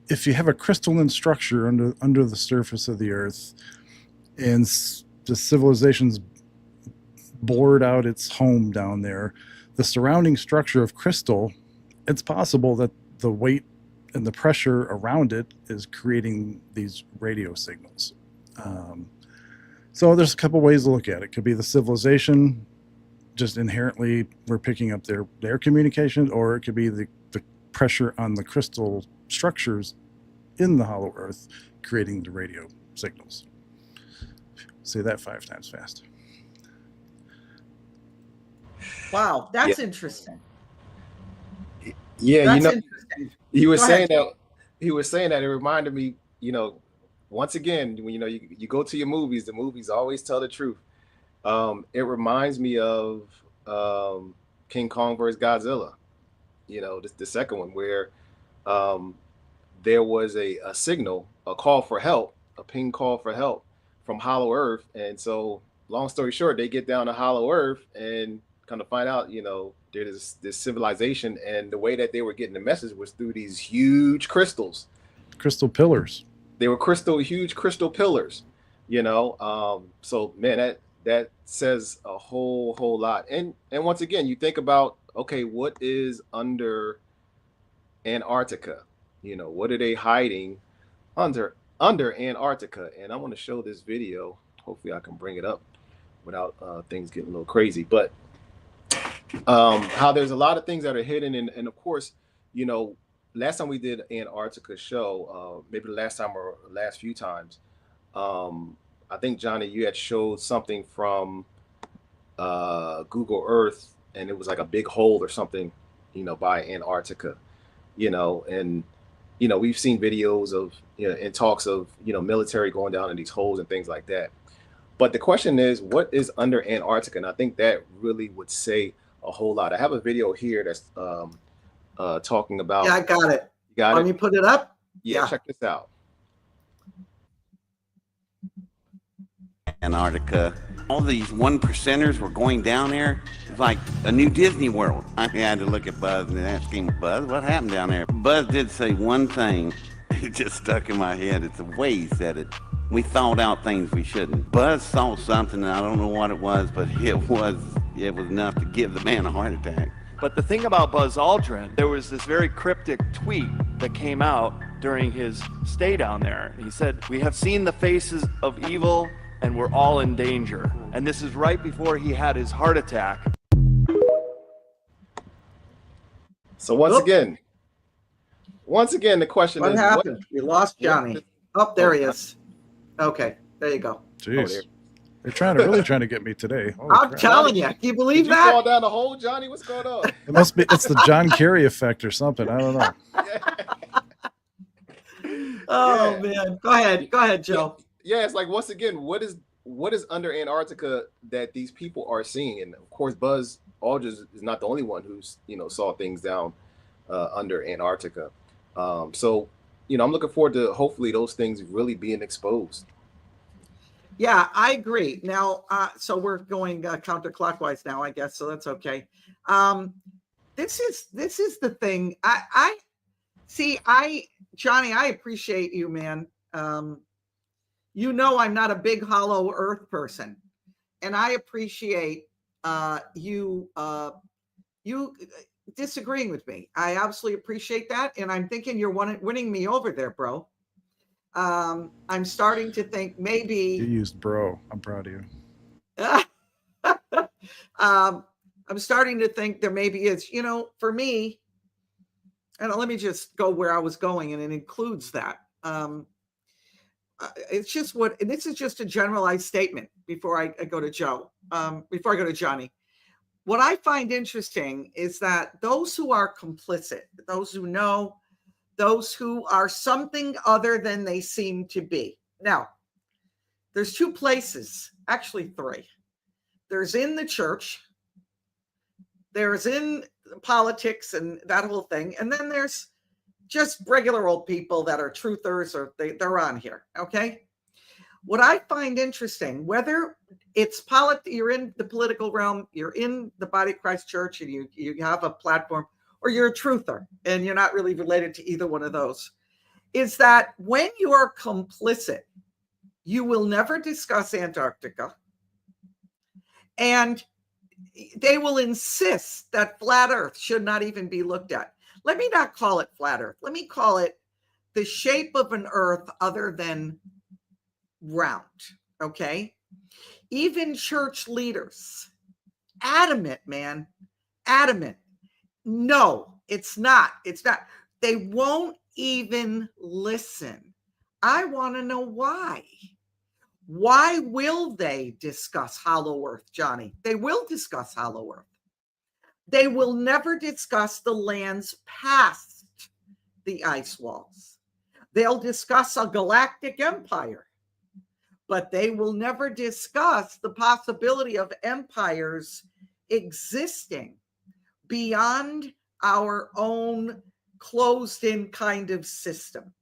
Speaker 2: if you have a crystalline structure under the surface of the earth, and the civilization's bored out its home down there, the surrounding structure of crystal, it's possible that the weight and the pressure around it is creating these radio signals. So there's a couple ways to look at it. It could be the civilization, just inherently we're picking up their communication, or it could be the pressure on the crystal structures in the hollow earth creating the radio signals. Say that 5 times fast.
Speaker 1: Wow, that's interesting.
Speaker 3: Yeah,
Speaker 1: That's interesting.
Speaker 3: he was
Speaker 1: Go
Speaker 3: saying
Speaker 1: ahead.
Speaker 3: that. He was saying that it reminded me, once again, when you go to your movies, the movies always tell the truth. It reminds me of King Kong versus Godzilla. The second one, where there was a signal, a call for help, a ping call for help from Hollow Earth, and so long story short, they get down to Hollow Earth and kind of find out, there's this civilization, and the way that they were getting the message was through these huge crystals.
Speaker 2: Crystal pillars.
Speaker 3: They were huge crystal pillars, so man, that says a whole lot. And once again, you think about, okay, what is under Antarctica? What are they hiding under Antarctica? And I want to show this video. Hopefully I can bring it up without things getting a little crazy, but how there's a lot of things that are hidden. And of course, last time we did Antarctica show, maybe the last time or last few times, I think, Johnny, you had showed something from Google Earth, and it was like a big hole or something, by Antarctica, and we've seen videos of, and talks of, military going down in these holes and things like that. But the question is, what is under Antarctica? And I think that really would say a whole lot. I have a video here that's talking about.
Speaker 1: Yeah, I got it.
Speaker 3: You got
Speaker 1: Let me put it up.
Speaker 3: Yeah, check this out.
Speaker 6: Antarctica. All these one percenters were going down there. It's like a new Disney World. I had to look at Buzz and ask him, Buzz, what happened down there? Buzz did say one thing. It just stuck in my head. It's the way he said it. We thought out things we shouldn't. Buzz saw something, and I don't know what it was, but it was enough to give the man a heart attack.
Speaker 7: But the thing about Buzz Aldrin, there was this very cryptic tweet that came out during his stay down there. He said, "We have seen the faces of evil, and we're all in danger." And this is right before he had his heart attack.
Speaker 3: So once again, the question
Speaker 1: What
Speaker 3: is,
Speaker 1: happened? We lost Johnny. Oh, there he is. Okay, there you go.
Speaker 2: Jeez. They're really trying to get me today. Holy
Speaker 1: I'm
Speaker 2: crap.
Speaker 1: telling you. Can you believe
Speaker 3: Did you
Speaker 1: that?
Speaker 3: fall down the hole, Johnny? What's going on?
Speaker 2: It's the John Kerry effect or something. I don't know.
Speaker 1: Oh,
Speaker 3: Yeah.
Speaker 1: man. Go ahead, Joe.
Speaker 3: Yeah, it's like, once again, what is under Antarctica that these people are seeing? And of course, Buzz Aldrin is not the only one who's saw things down under Antarctica. So I'm looking forward to hopefully those things really being exposed.
Speaker 1: Yeah, I agree. Now, so we're going counterclockwise now, I guess. So that's okay. This is the thing. Johnny, I appreciate you, man. I'm not a big hollow earth person, and I appreciate you disagreeing with me. I absolutely appreciate that, and I'm thinking you're winning me over there, bro. I'm starting to think maybe
Speaker 2: You used bro. I'm proud of you.
Speaker 1: I'm starting to think there maybe is, for me, and let me just go where I was going, and it includes that. It's just and this is just a generalized statement before I go to Joe, before I go to Johnny. What I find interesting is that those who are complicit, those who know, those who are something other than they seem to be. Now, there's two places, actually three. There's in the church, there's in politics and that whole thing, and then there's just regular old people that are truthers, or they're on here, okay? What I find interesting, whether it's you're in the political realm, you're in the Body of Christ Church, and you have a platform, or you're a truther, and you're not really related to either one of those, is that when you are complicit, you will never discuss Antarctica, and they will insist that flat Earth should not even be looked at. Let me not call it flat Earth. Let me call it the shape of an Earth other than round, okay? Even church leaders, adamant, man, adamant. No, it's not. It's not. They won't even listen. I want to know why. Why will they discuss hollow Earth, Johnny? They will discuss hollow Earth. They will never discuss the lands past the ice walls. They'll discuss a galactic empire, but they will never discuss the possibility of empires existing beyond our own closed-in kind of system.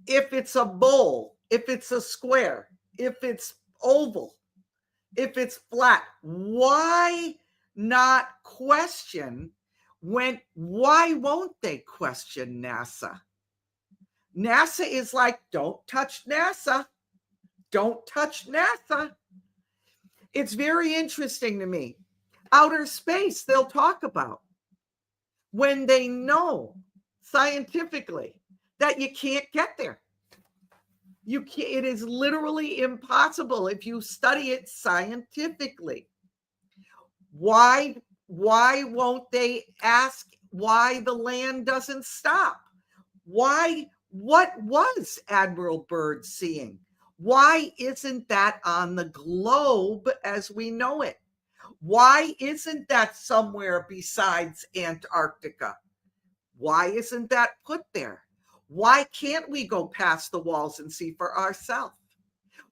Speaker 1: If it's a bowl, if it's a square, if it's oval, if it's flat, why not question why won't they question NASA? NASA is like, don't touch NASA. Don't touch NASA. It's very interesting to me. Outer space, they'll talk about when they know scientifically that you can't get there. You can't, it is literally impossible if you study it scientifically. Why won't they ask why the land doesn't stop? What was Admiral Byrd seeing? Why isn't that on the globe as we know it? Why isn't that somewhere besides Antarctica? Why isn't that put there? Why can't we go past the walls and see for ourselves?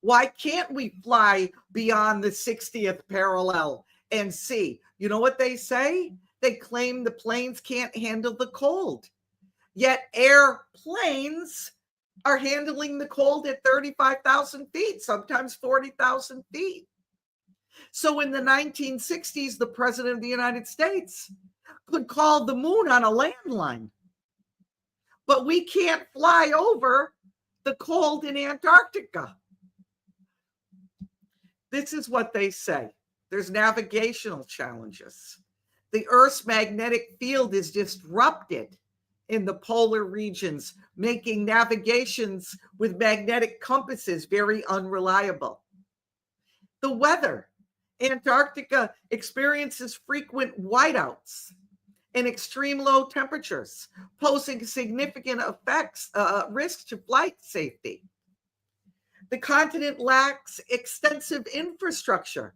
Speaker 1: Why can't we fly beyond the 60th parallel and see? You know what they say? They claim the planes can't handle the cold. Yet airplanes are handling the cold at 35,000 feet, sometimes 40,000 feet. So in the 1960s, the president of the United States could call the moon on a landline. But we can't fly over the cold in Antarctica. This is what they say. There's navigational challenges. The Earth's magnetic field is disrupted in the polar regions, making navigations with magnetic compasses very unreliable. The weather. Antarctica experiences frequent whiteouts and extreme low temperatures, posing significant risks to flight safety. The continent lacks extensive infrastructure,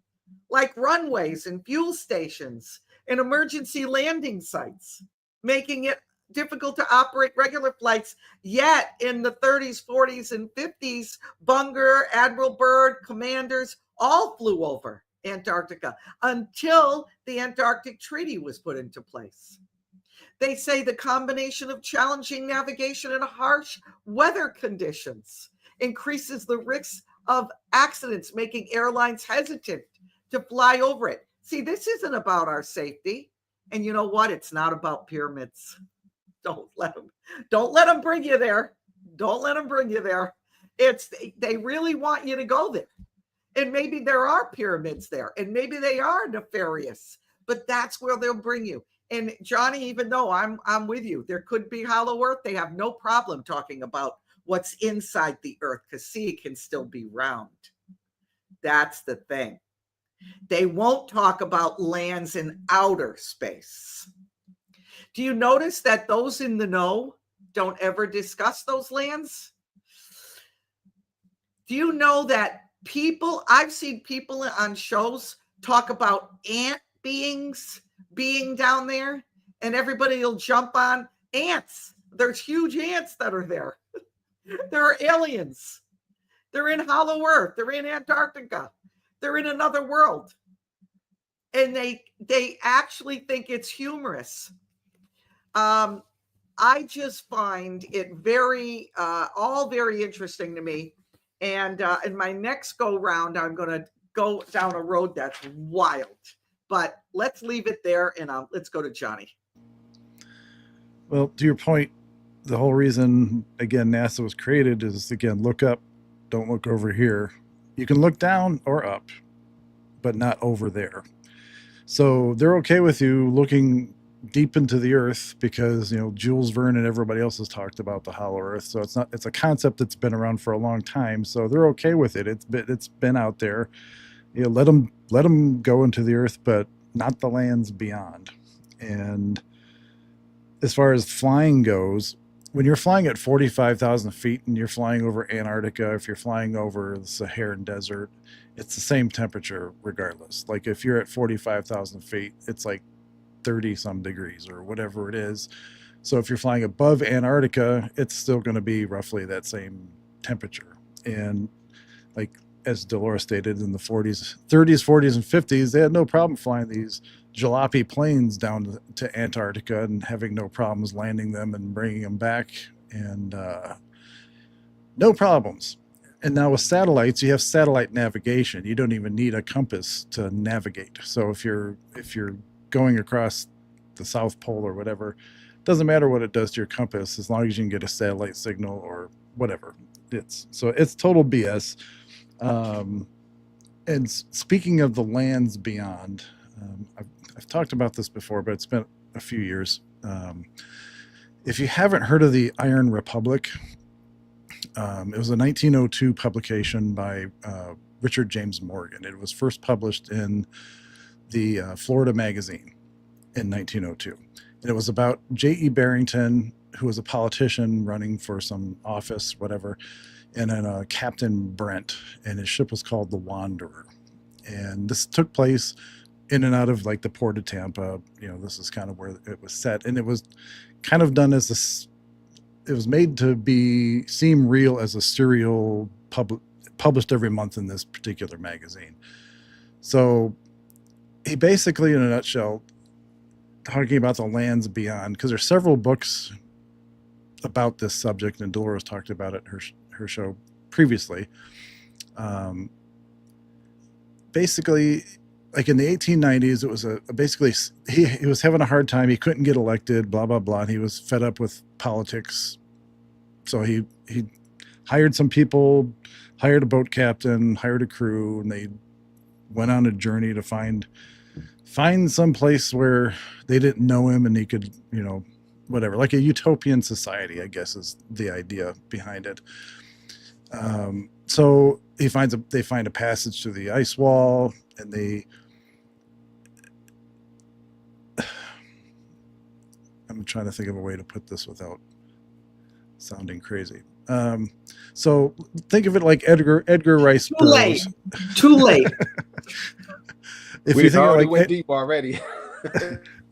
Speaker 1: like runways and fuel stations and emergency landing sites, making it difficult to operate regular flights. Yet in the 30s, 40s, and 50s, Bunger, Admiral Byrd, commanders all flew over Antarctica until the Antarctic Treaty was put into place. They say the combination of challenging navigation and harsh weather conditions increases the risk of accidents, making airlines hesitant to fly over it. See, this isn't about our safety. And you know what? It's not about pyramids. Don't let them bring you there. Don't let them bring you there. They really want you to go there. And maybe there are pyramids there, and maybe they are nefarious, but that's where they'll bring you. And Johnny, even though I'm with you, there could be hollow earth. They have no problem talking about what's inside the earth, because see, it can still be round. That's the thing. They won't talk about lands in outer space. Do you notice that those in the know don't ever discuss those lands? Do you know that I've seen people on shows talk about ant beings being down there, and everybody will jump on ants. There's huge ants that are there. There are aliens. They're in hollow earth. They're in Antarctica. They're in another world. And they actually think it's humorous. I just find it all very interesting to me. And in my next go round, I'm going to go down a road that's wild. But let's leave it there, and let's go to Johnny.
Speaker 2: Well, to your point, the whole reason, again, NASA was created is, again, look up, don't look over here. You can look down or up, but not over there. So they're okay with you looking deep into the earth because, Jules Verne and everybody else has talked about the hollow earth. So it's a concept that's been around for a long time. So they're okay with it. It's been out there. Let them go into the earth, but not the lands beyond. And as far as flying goes, when you're flying at 45,000 feet and you're flying over Antarctica, if you're flying over the Saharan desert, it's the same temperature regardless. Like if you're at 45,000 feet, it's like 30 some degrees or whatever it is. So if you're flying above Antarctica, it's still going to be roughly that same temperature. And like as Delora stated, in the 30s, 40s, and 50s, they had no problem flying these jalopy planes down to Antarctica and having no problems landing them and bringing them back, and no problems. And now with satellites, you have satellite navigation. You don't even need a compass to navigate. So if you're going across the South Pole or whatever, it doesn't matter what it does to your compass as long as you can get a satellite signal or whatever. It's total BS. And speaking of the lands beyond, I've talked about this before, but it's been a few years. If you haven't heard of the Iron Republic, it was a 1902 publication by Richard James Morgan. It was first published in the Florida Magazine in 1902. And it was about J.E. Barrington, who was a politician running for some office, whatever, and then Captain Brent, and his ship was called the Wanderer. And this took place in and out of like the port of Tampa. This is kind of where it was set, and it was kind of done as this. It was made to seem real as a serial published every month in this particular magazine. So he basically, in a nutshell, talking about the lands beyond, because there's several books about this subject, and Dolores talked about it in her show previously. Basically, like in the 1890s, it was basically he was having a hard time. He couldn't get elected, blah blah blah. And he was fed up with politics, so he hired some people, hired a boat captain, hired a crew, and they went on a journey to find some place where they didn't know him, and he could, whatever, like a utopian society, I guess is the idea behind it. So they find a passage to the ice wall, and I'm trying to think of a way to put this without sounding crazy. So think of it like Edgar Rice Burroughs.
Speaker 1: Too late.
Speaker 2: If
Speaker 3: We
Speaker 2: you think
Speaker 3: already
Speaker 2: of
Speaker 3: went deep already.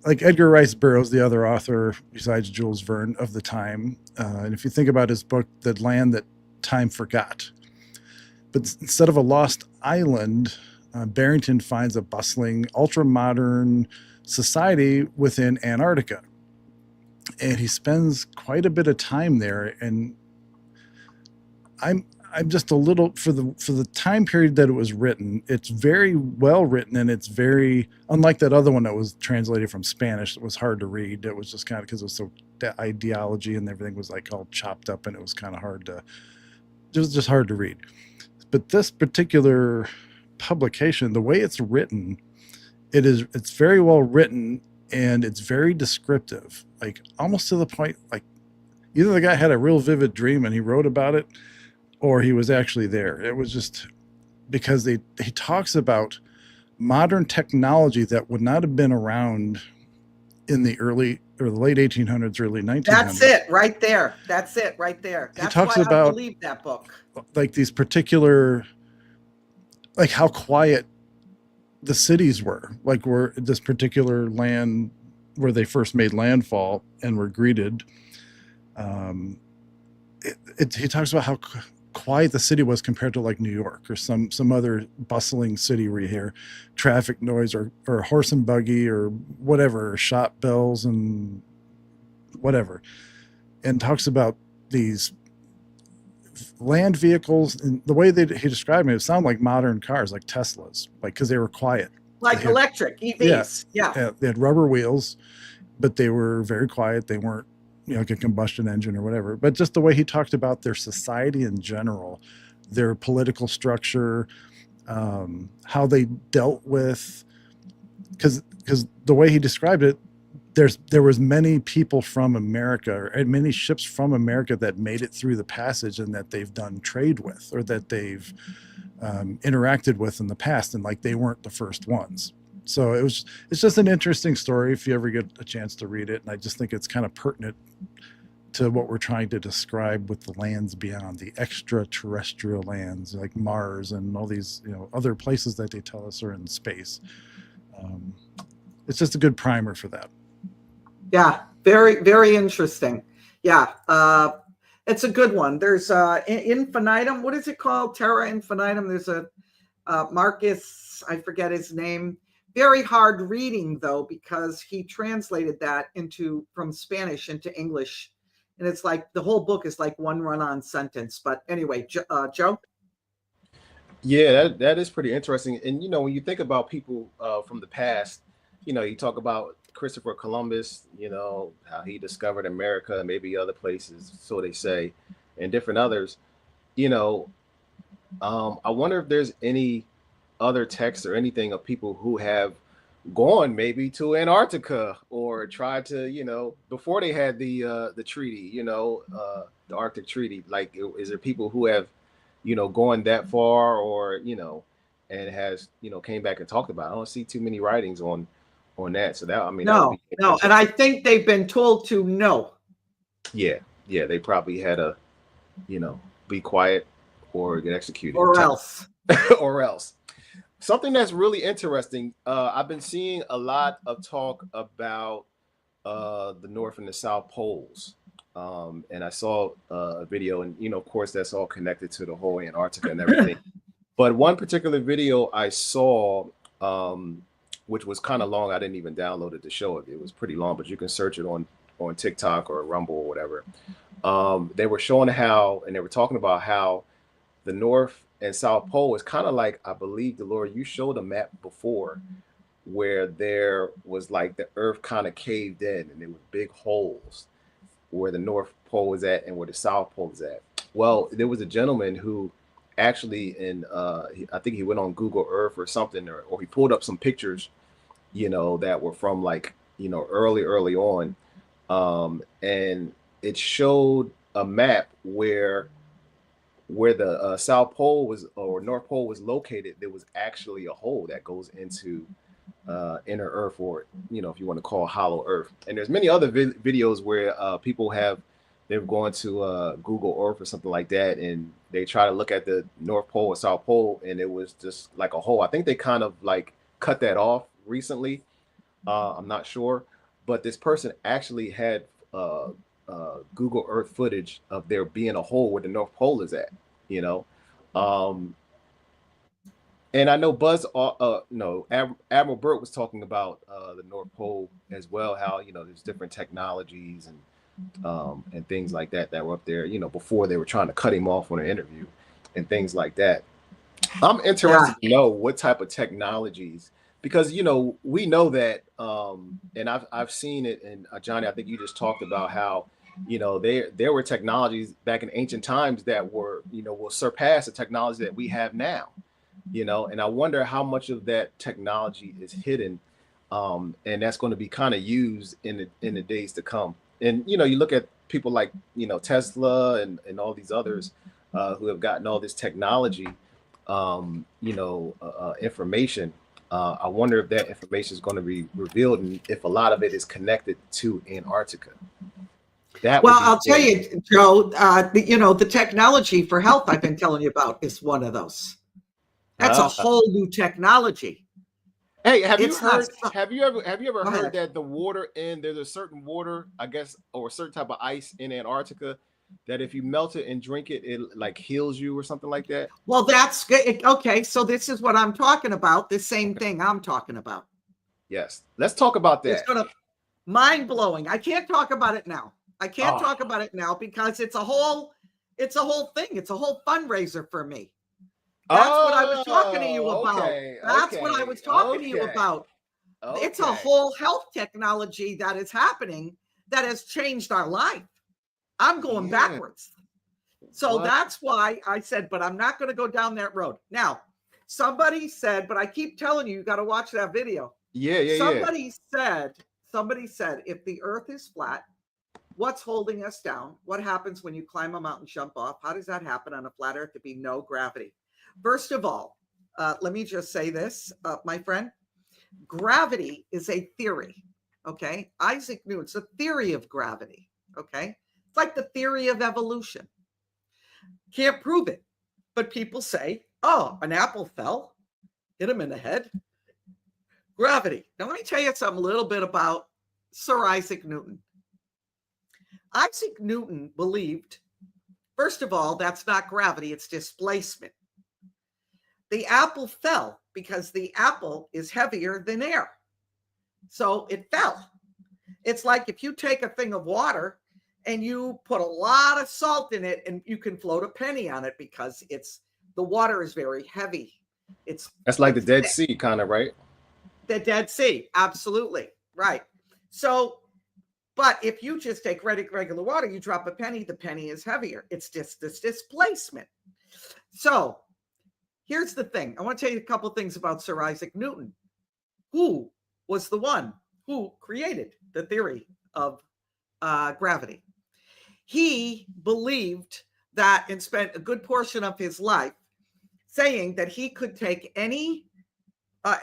Speaker 2: like Edgar Rice Burroughs, the other author besides Jules Verne of the time, and if you think about his book, The Land That Time Forgot, but instead of a lost island, Barrington finds a bustling, ultra-modern society within Antarctica. And he spends quite a bit of time there. And I'm just a little, for the time period that it was written, it's very well written, and it's very, unlike that other one that was translated from Spanish, it was hard to read. It was just kind of, because it was so, that ideology and everything was like all chopped up, and it was kind of just hard to read. But this particular publication, the way it's written, it's very well written, and it's very descriptive, like almost to the point, like either the guy had a real vivid dream and he wrote about it, or he was actually there. It was just because he talks about modern technology that would not have been around in the early or the late 1800s, early 1900s.
Speaker 1: That's it right there. That's
Speaker 2: talks
Speaker 1: why
Speaker 2: about,
Speaker 1: I believe that book.
Speaker 2: Like these particular, like how quiet the cities were, like where this particular land where they first made landfall and were greeted. He talks about how quiet the city was compared to like New York or some other bustling city where you hear traffic noise or horse and buggy or whatever, shop bells and whatever, and talks about these land vehicles, and the way that he described it sounded like modern cars, like Teslas, like because they were quiet,
Speaker 1: like electric EVs. Yeah.
Speaker 2: They had rubber wheels, but they were very quiet. They weren't, like a combustion engine or whatever. But just the way he talked about their society in general, their political structure, how they dealt with, because the way he described it, there was many people from America and many ships from America that made it through the passage and that they've done trade with, or that they've interacted with in the past, and like they weren't the first ones. So it's just an interesting story if you ever get a chance to read it. And I just think it's kind of pertinent to what we're trying to describe with the lands beyond, the extraterrestrial lands like Mars and all these, other places that they tell us are in space. It's just a good primer for that.
Speaker 1: Yeah, very, very interesting. Yeah, it's a good one. There's Infinitum. What is it called? Terra Infinitum. There's a Marcus, I forget his name. Very hard reading though, because he translated that from Spanish into English, and it's like the whole book is like one run-on sentence. But anyway, Joe.
Speaker 3: Yeah, that is pretty interesting. And when you think about people from the past, you talk about Christopher Columbus, how he discovered America and maybe other places, so they say, and different others. I wonder if there's any other texts or anything of people who have gone maybe to Antarctica or tried to, before they had the treaty, the Arctic Treaty. Like, is there people who have, gone that far, or and has came back and talked about it? I don't see too many writings on that. So that,
Speaker 1: no, and I think they've been told to no.
Speaker 3: Yeah, they probably had to, be quiet or get executed
Speaker 1: or else.
Speaker 3: or else. Something that's really interesting. I've been seeing a lot of talk about the North and the South poles. And I saw a video, and of course, that's all connected to the whole Antarctica and everything. But one particular video I saw, which was kind of long, I didn't even download it to show it. It was pretty long, but you can search it on TikTok or Rumble or whatever. They were showing how, and they were talking about how the North and South Pole is kind of like, I believe, Delora, you showed a map before where there was like the Earth kind of caved in, and there were big holes where the North Pole was at and where the South Pole is at. Well, there was a gentleman who actually, I think he went on Google Earth or something, or he pulled up some pictures, that were from like, early on. And it showed a map where the South Pole was, or North Pole was located. There was actually a hole that goes into inner Earth, or if you want to call hollow Earth. And there's many other videos where people they're going to Google Earth or something like that, and they try to look at the North Pole or South Pole, and it was just like a hole. I think they kind of like cut that off recently. I'm not sure, but this person actually had Google Earth footage of there being a hole where the North Pole is at, and I know Buzz, Admiral Burt was talking about the North Pole as well, how, there's different technologies and things like that were up there, before they were trying to cut him off on an interview and things like that. I'm interested to know what type of technologies, because, we know that, and I've seen it, and Johnny, I think you just talked about how, there were technologies back in ancient times that were, will surpass the technology that we have now. And I wonder how much of that technology is hidden, and that's going to be kind of used in the days to come. And you look at people like Tesla and all these others who have gotten all this technology, information. I wonder if that information is going to be revealed, and if a lot of it is connected to Antarctica.
Speaker 1: I'll tell you, Joe. The technology for health I've been telling you about is one of those. That's a whole new technology.
Speaker 3: Hey, have you ever heard that the water there's a certain water, I guess, or a certain type of ice in Antarctica that if you melt it and drink it, it like heals you or something like that?
Speaker 1: Well, that's good. Okay, so this is what I'm talking about. The same thing I'm talking about.
Speaker 3: Yes, let's talk about that.
Speaker 1: It's gonna mind blowing. I can't talk about it now. I can't talk about it now because it's a whole thing. It's a whole fundraiser for me. That's what I was talking to you about. That's what I was talking to you about. It's a whole health technology that is happening that has changed our life. I'm going backwards. So that's why I said, but I'm not going to go down that road. Now, somebody said, but I keep telling you, you got to watch that video. Somebody said, if the earth is flat, what's holding us down? What happens when you climb a mountain, jump off? How does that happen on a flat earth? There'd be no gravity. First of all, let me just say this, my friend. Gravity is a theory, okay? Isaac Newton's a theory of gravity, okay? It's like the theory of evolution. Can't prove it, but people say, oh, an apple fell, hit him in the head. Gravity. Now, let me tell you something a little bit about Sir Isaac Newton. Isaac Newton believed, first of all, that's not gravity, it's displacement. The apple fell because the apple is heavier than air. So it fell. It's like if you take a thing of water and you put a lot of salt in it and you can float a penny on it because the water is very heavy. That's
Speaker 3: like the Dead Sea kind of, right?
Speaker 1: The Dead Sea. Absolutely. Right. So, but if you just take regular water, you drop a penny, the penny is heavier. It's just this displacement. So here's the thing. I want to tell you a couple of things about Sir Isaac Newton, who was the one who created the theory of gravity. He believed that and spent a good portion of his life saying that he could take any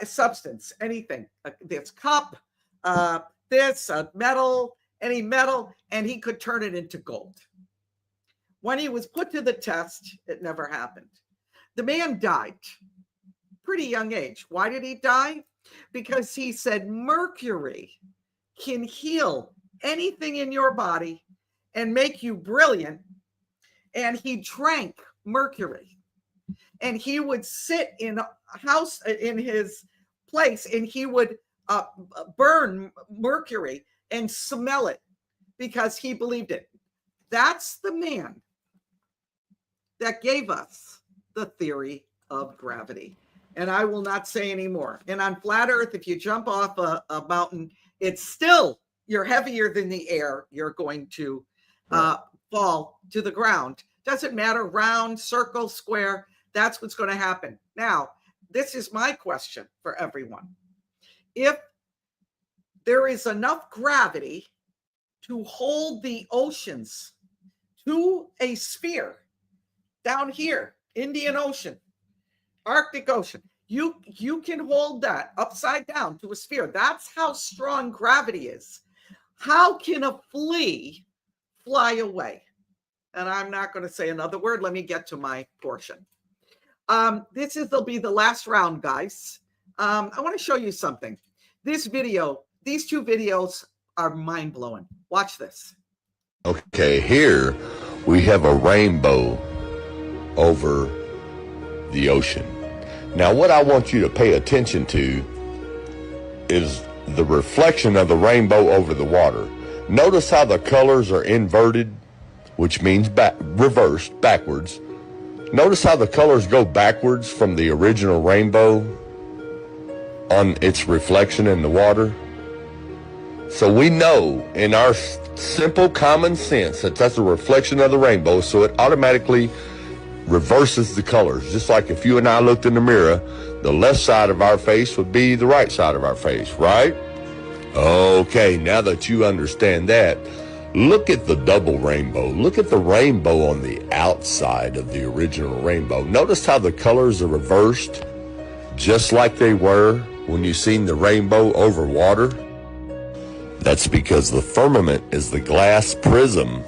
Speaker 1: substance, anything, this cup, this metal, any metal, and he could turn it into gold. When he was put to the test, it never happened. The man died pretty young age. Why did he die? Because he said mercury can heal anything in your body and make you brilliant. And he drank mercury. And he would sit in a house in his place, and he would burn mercury and smell it because he believed it. That's the man that gave us the theory of gravity. And I will not say any more. And on flat Earth, if you jump off a mountain, it's still, you're heavier than the air. You're going to fall to the ground. Doesn't matter, round, circle, square. That's what's going to happen. Now, this is my question for everyone. If there is enough gravity to hold the oceans to a sphere down here, Indian Ocean, Arctic Ocean, you can hold that upside down to a sphere. That's how strong gravity is. How can a flea fly away? And I'm not going to say another word. Let me get to my portion. They'll be the last round, guys. I want to show you something. These two videos are mind-blowing. Watch this.
Speaker 8: Okay, here we have a rainbow over the ocean. Now, what I want you to pay attention to is the reflection of the rainbow over the water. Notice how the colors are inverted, which means reversed, backwards. Notice how the colors go backwards from the original rainbow on its reflection in the water. So we know in our simple common sense that that's a reflection of the rainbow, so it automatically reverses the colors. Just like if you and I looked in the mirror, the left side of our face would be the right side of our face, right? Okay, now that you understand that, look at the double rainbow. Look at the rainbow on the outside of the original rainbow. Notice how the colors are reversed, just like they were when you seen the rainbow over water. That's because the firmament is the glass prism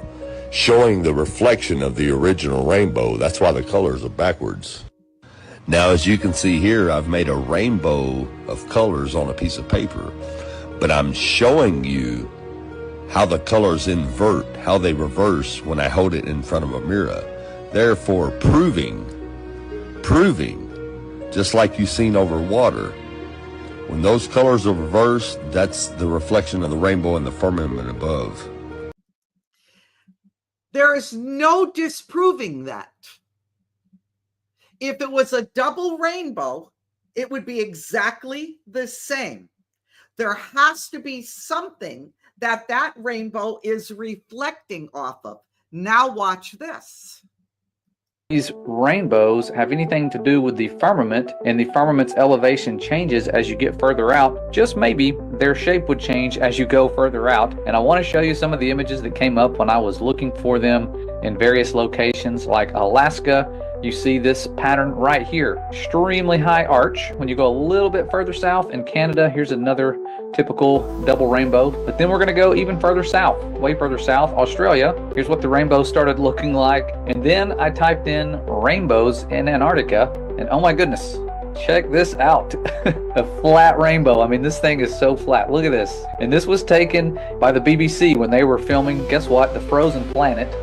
Speaker 8: showing the reflection of the original rainbow. That's why the colors are backwards. Now, as you can see here, I've made a rainbow of colors on a piece of paper, but I'm showing you how the colors invert, how they reverse when I hold it in front of a mirror. Therefore, proving, just like you've seen over water, when those colors are reversed, that's the reflection of the rainbow in the firmament above.
Speaker 1: There is no disproving that. If it was a double rainbow, it would be exactly the same. There has to be something that rainbow is reflecting off of. Now watch this.
Speaker 9: These rainbows have anything to do with the firmament, and the firmament's elevation changes as you get further out. Just maybe their shape would change as you go further out. And I want to show you some of the images that came up when I was looking for them in various locations like Alaska. You see this pattern right here, extremely high arch. When you go a little bit further south in Canada, here's another typical double rainbow. But then we're going to go even further south, way further south, Australia. Here's what the rainbow started looking like. And then I typed in rainbows in Antarctica, and oh my goodness, check this out. A flat rainbow. I mean, this thing is so flat. Look at this. And this was taken by the BBC when they were filming, guess what, The Frozen Planet.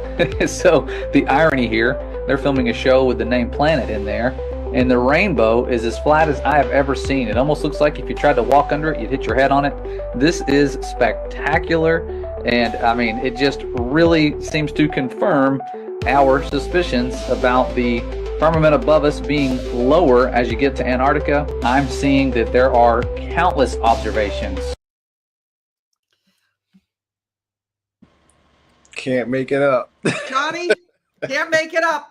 Speaker 9: So the irony here, they're filming a show with the name Planet in there, and the rainbow is as flat as I have ever seen. It almost looks like if you tried to walk under it, you'd hit your head on it. This is spectacular, and I mean, it just really seems to confirm our suspicions about the firmament above us being lower as you get to Antarctica. I'm seeing that there are countless observations.
Speaker 3: Can't make it up.
Speaker 1: Johnny, can't make it up.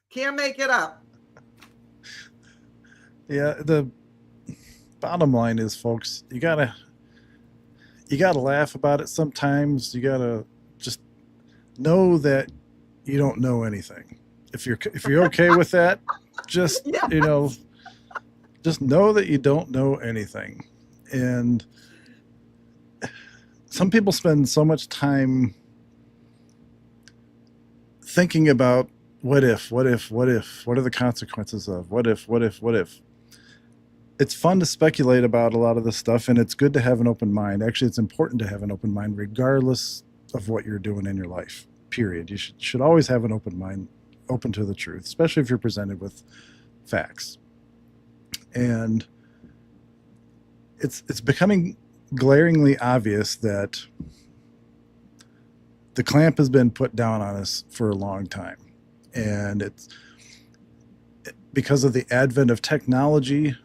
Speaker 1: Can't make it up.
Speaker 2: Yeah, the bottom line is, folks, you gotta laugh about it sometimes. You gotta just know that you don't know anything. If you're okay with that, just
Speaker 1: Yes.
Speaker 2: just know that you don't know anything. And some people spend so much time thinking about what if, what are the consequences of what if. it's fun to speculate about a lot of this stuff, and it's good to have an open mind. Actually, it's important to have an open mind regardless of what you're doing in your life, period. You should always have an open mind, open to the truth, especially if you're presented with facts. And it's becoming glaringly obvious that the clamp has been put down on us for a long time. And it's because of the advent of technology,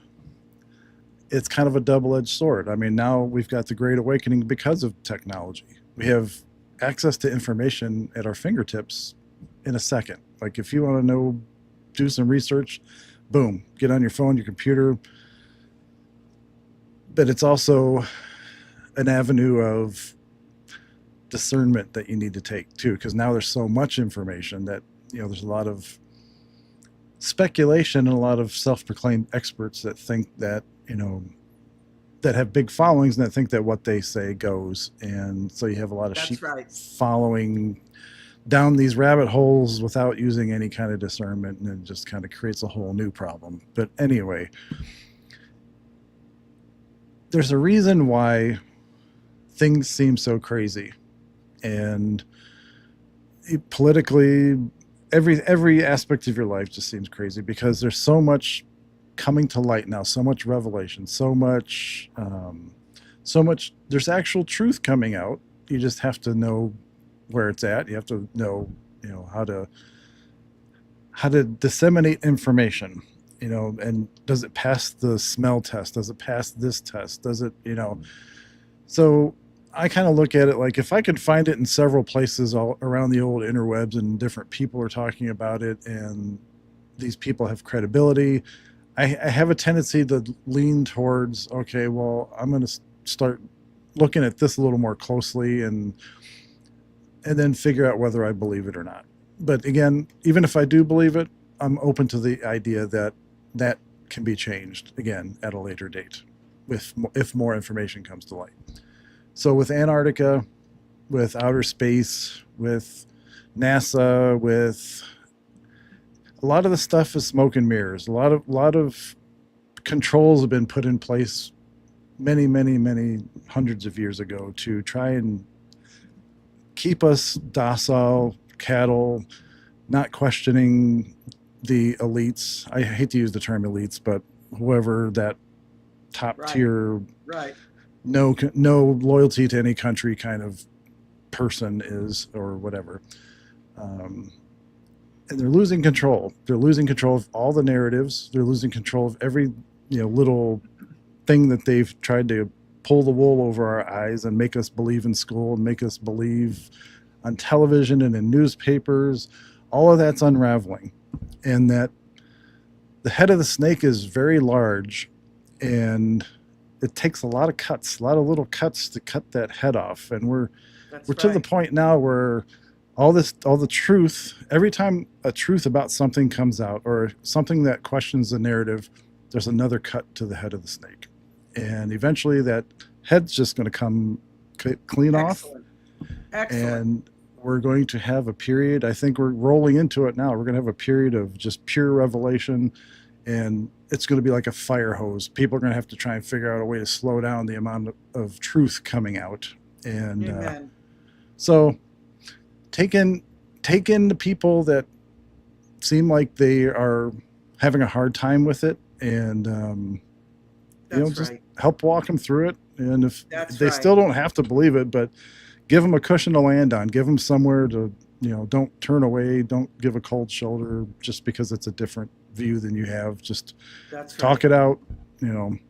Speaker 2: it's kind of a double-edged sword. I mean, now we've got the Great Awakening because of technology. We have access to information at our fingertips in a second. Like if you want to know, do some research, boom, get on your phone, your computer. But it's also an avenue of discernment that you need to take too, because now there's so much information that, there's a lot of speculation and a lot of self-proclaimed experts that think that, that have big followings and that think that what they say goes. And so you have a lot of sheep following down these rabbit holes without using any kind of discernment, and it just kind of creates a whole new problem. But anyway, there's a reason why things seem so crazy, and politically, every aspect of your life just seems crazy because there's so much coming to light now, so much revelation, so much there's actual truth coming out. You just have to know where it's at. You have to know, how to disseminate information, and does it pass the smell test? Does it pass this test? Does it, so I kind of look at it like if I could find it in several places all around the old interwebs and different people are talking about it and these people have credibility, I have a tendency to lean towards, okay, well, I'm going to start looking at this a little more closely and then figure out whether I believe it or not. But again, even if I do believe it, I'm open to the idea that that can be changed again at a later date if more information comes to light. So with Antarctica, with outer space, with NASA, with a lot of the stuff is smoke and mirrors. A lot of controls have been put in place many, many, many hundreds of years ago to try and keep us docile cattle, not questioning the elites. I hate to use the term elites, but whoever that top tier, no loyalty to any country kind of person is or whatever. And they're losing control. They're losing control of all the narratives. They're losing control of every, little thing that they've tried to pull the wool over our eyes and make us believe in school and make us believe on television and in newspapers. All of that's unraveling. And that the head of the snake is very large, and it takes a lot of cuts, a lot of little cuts to cut that head off. And we're to the point now where all the truth, every time a truth about something comes out or something that questions the narrative, there's another cut to the head of the snake. And eventually that head's just going to come clean off. And we're going to have a period, I think we're rolling into it now. We're going to have a period of just pure revelation, and it's going to be like a fire hose. People are going to have to try and figure out a way to slow down the amount of truth coming out. And so take in the people that seem like they are having a hard time with it, and just help walk them through it. And if they still don't have to believe it, but give them a cushion to land on, give them somewhere to, don't turn away, don't give a cold shoulder just because it's a different view than you have. Just talk it out,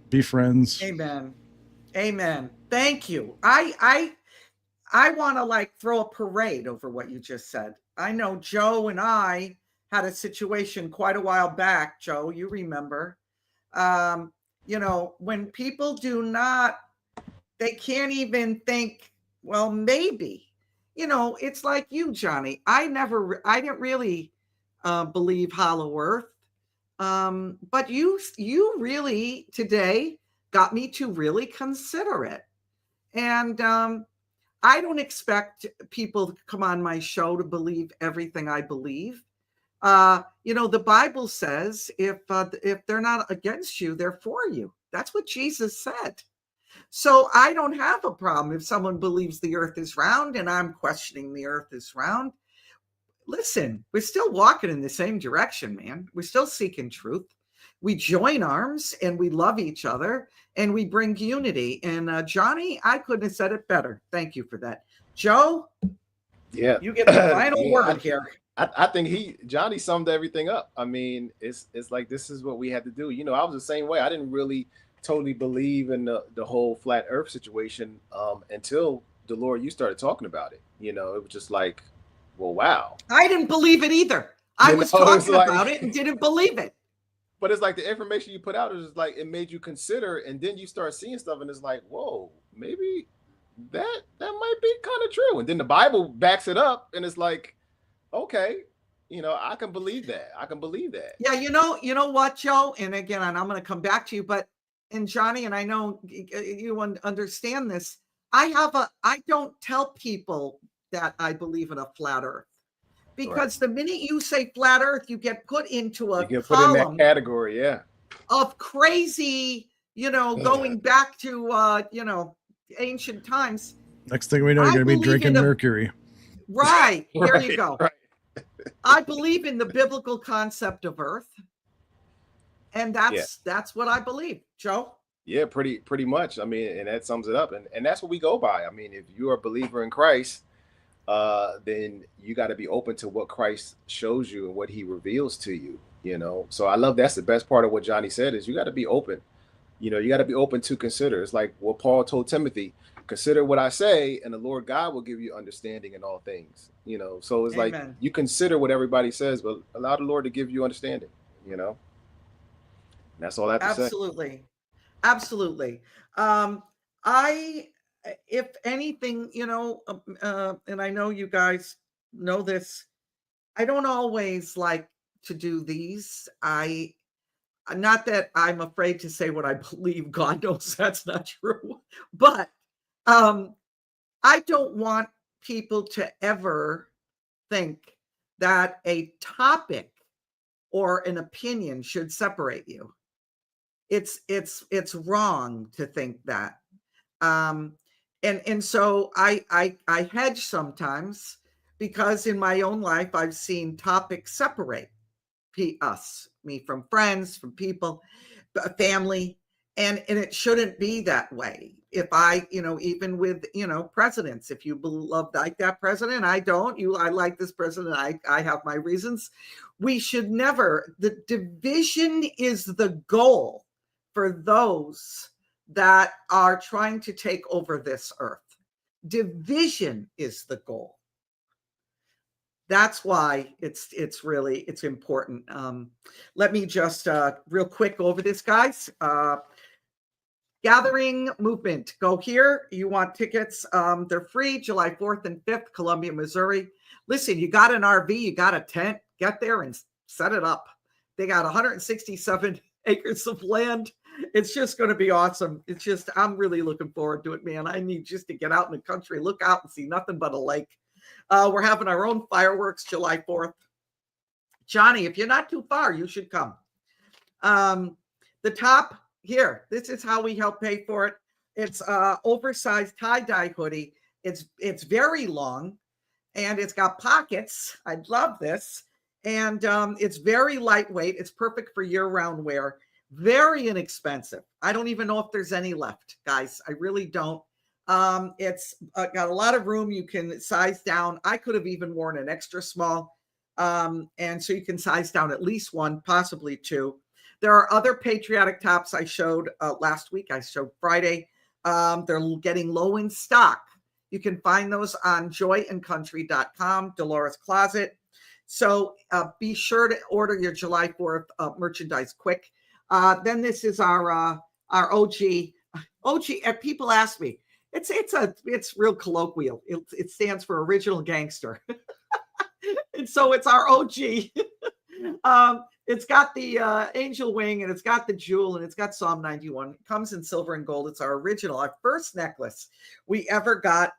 Speaker 2: be friends.
Speaker 1: Amen. Thank you. I want to throw a parade over what you just said. I know Joe and I had a situation quite a while back. Joe, you remember, when people they can't even think, well, maybe, it's like you, Johnny. I didn't really believe Hollow Earth. But you really today got me to really consider it. And I don't expect people to come on my show to believe everything I believe. The Bible says if they're not against you, they're for you. That's what Jesus said. So I don't have a problem if someone believes the earth is round and I'm questioning the earth is round. Listen, we're still walking in the same direction, man. We're still seeking truth. We join arms and we love each other and we bring unity. And Johnny, I couldn't have said it better. Thank you for that. Joe,
Speaker 3: Yeah,
Speaker 1: you get the final
Speaker 3: yeah,
Speaker 1: word here.
Speaker 3: I think Johnny summed everything up. I mean, it's like this is what we had to do. I was the same way. I didn't really totally believe in the whole flat Earth situation until Delora, you started talking about it. It was just like, well, wow.
Speaker 1: I didn't believe it either. I was talking about it and didn't believe it.
Speaker 3: But it's like the information you put out is like it made you consider, and then you start seeing stuff, and it's like, whoa, maybe that might be kind of true. And then the Bible backs it up, and it's like, okay, I can believe that. I can believe that.
Speaker 1: Yeah, you know what, Joe? And again, and I'm going to come back to you, and Johnny, and I know you understand this. I don't tell people that I believe in a flat Earth. Because the minute you say flat Earth, you get put into a
Speaker 3: column in that category, yeah,
Speaker 1: of crazy, going back to ancient times.
Speaker 2: Next thing we know, you're going to be drinking mercury.
Speaker 1: Right. Here you go. Right. I believe in the biblical concept of Earth, and that's what I believe, Joe.
Speaker 3: Yeah, pretty much. I mean, and that sums it up, and that's what we go by. I mean, if you're a believer in Christ, then you got to be open to what Christ shows you and what he reveals to you, So I love that's the best part of what Johnny said is you got to be open. You got to be open to consider. It's like what Paul told Timothy, consider what I say and the Lord God will give you understanding in all things, So it's Amen. Like you consider what everybody says, but allow the Lord to give you understanding, And that's all I have to say.
Speaker 1: Absolutely. If anything, and I know you guys know this, I don't always like to do these. Not that I'm afraid to say what I believe. God knows that's not true. But I don't want people to ever think that a topic or an opinion should separate you. It's wrong to think that. And so I hedge sometimes because in my own life, I've seen topics separate me from friends, from people, family, and it shouldn't be that way. If I, even with, presidents, if you like that president, I don't, I like this president, I have my reasons. We should never, the division is the goal for those that are trying to take over this earth. Division is the goal. That's why it's important. Let me just real quick go over this, guys. Gathering movement. Go here. You want tickets? They're free. July 4th and 5th, Columbia, Missouri. Listen, you got an RV, you got a tent. Get there and set it up. They got 167 acres of land. It's just going to be awesome. I'm really looking forward to it, man. I need just to get out in the country, look out and see nothing but a lake. We're having our own fireworks July 4th. Johnny, if you're not too far, you should come. The top here, this is how we help pay for it. It's oversized tie-dye hoodie. It's very long and it's got pockets. I love this. And it's very lightweight. It's perfect for year-round wear. Very inexpensive. I don't even know if there's any left, guys. I really don't. It's got a lot of room. You can size down. I could have even worn an extra small. And so you can size down at least one, possibly two. There are other patriotic tops I showed last week. I showed Friday. They're getting low in stock. You can find those on joyandcountry.com, Delora's Closet. So be sure to order your July 4th merchandise quick. Then this is our OG. People ask me, it's real colloquial. It stands for original gangster. And so it's our OG. It's got the angel wing and it's got the jewel and it's got Psalm 91. It comes in silver and gold. It's our original, our first necklace we ever got.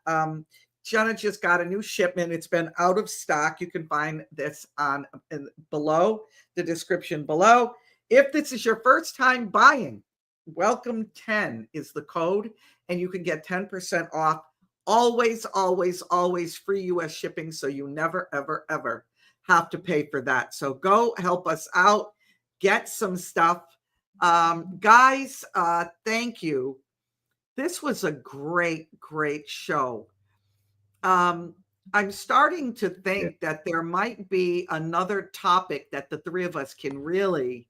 Speaker 1: Jenna just got a new shipment. It's been out of stock. You can find this on below the description below. If this is your first time buying, welcome 10 is the code, and you can get 10% off. Always, always, always free US shipping. So you never, ever, ever have to pay for that. So go help us out, get some stuff. Guys, thank you. This was a great, great show. I'm starting to think that there might be another topic that the three of us can really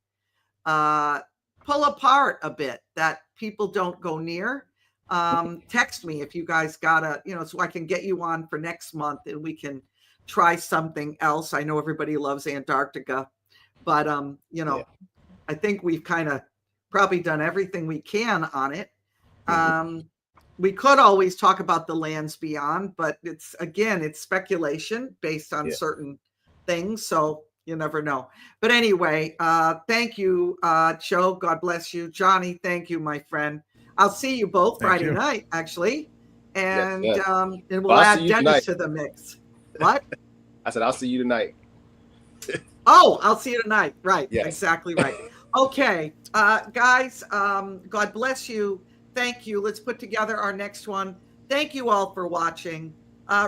Speaker 1: pull apart a bit that people don't go near. Text me if you guys got so I can get you on for next month and we can try something else. I know everybody loves Antarctica, but I think we've kind of probably done everything we can on it. We could always talk about the lands beyond, but it's speculation based on certain things. So you never know. But anyway, thank you, Joe. God bless you. Johnny, thank you, my friend. I'll see you both Friday night, actually. And and we'll add Dennis to the mix. What?
Speaker 3: I said, I'll see you tonight.
Speaker 1: Oh, I'll see you tonight. Right. Yes. Exactly right. Okay. Guys, God bless you. Thank you. Let's put together our next one. Thank you all for watching.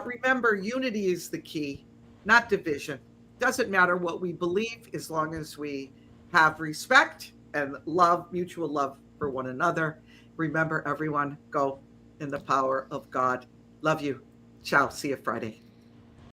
Speaker 1: Remember, unity is the key, not division. Doesn't matter what we believe as long as we have respect and love, mutual love for one another. Remember, everyone, go in the power of God. Love you. Ciao. See you Friday.